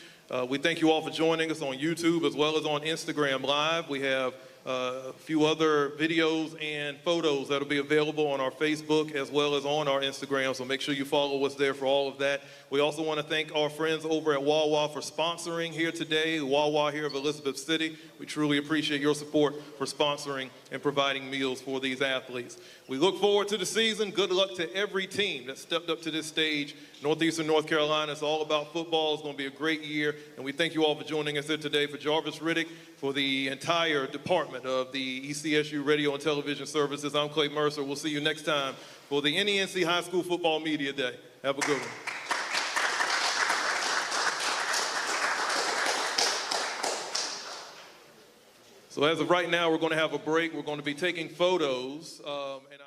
We thank you all for joining us on YouTube as well as on Instagram Live. We have a few other videos and photos that will be available on our Facebook as well as on our Instagram, so make sure you follow us there for all of that. We also want to thank our friends over at Wawa for sponsoring here today, Wawa here of Elizabeth City. We truly appreciate your support for sponsoring and providing meals for these athletes. We look forward to the season. Good luck to every team that stepped up to this stage. Northeastern North Carolina, it's all about football. It's going to be a great year, and we thank you all for joining us here today. For Jarvis Riddick, for the entire department of the ECSU Radio and Television Services, I'm Clay Mercer. We'll see you next time for the NENC High School Football Media Day. Have a good one. So as of right now, we're going to have a break. We're going to be taking photos. And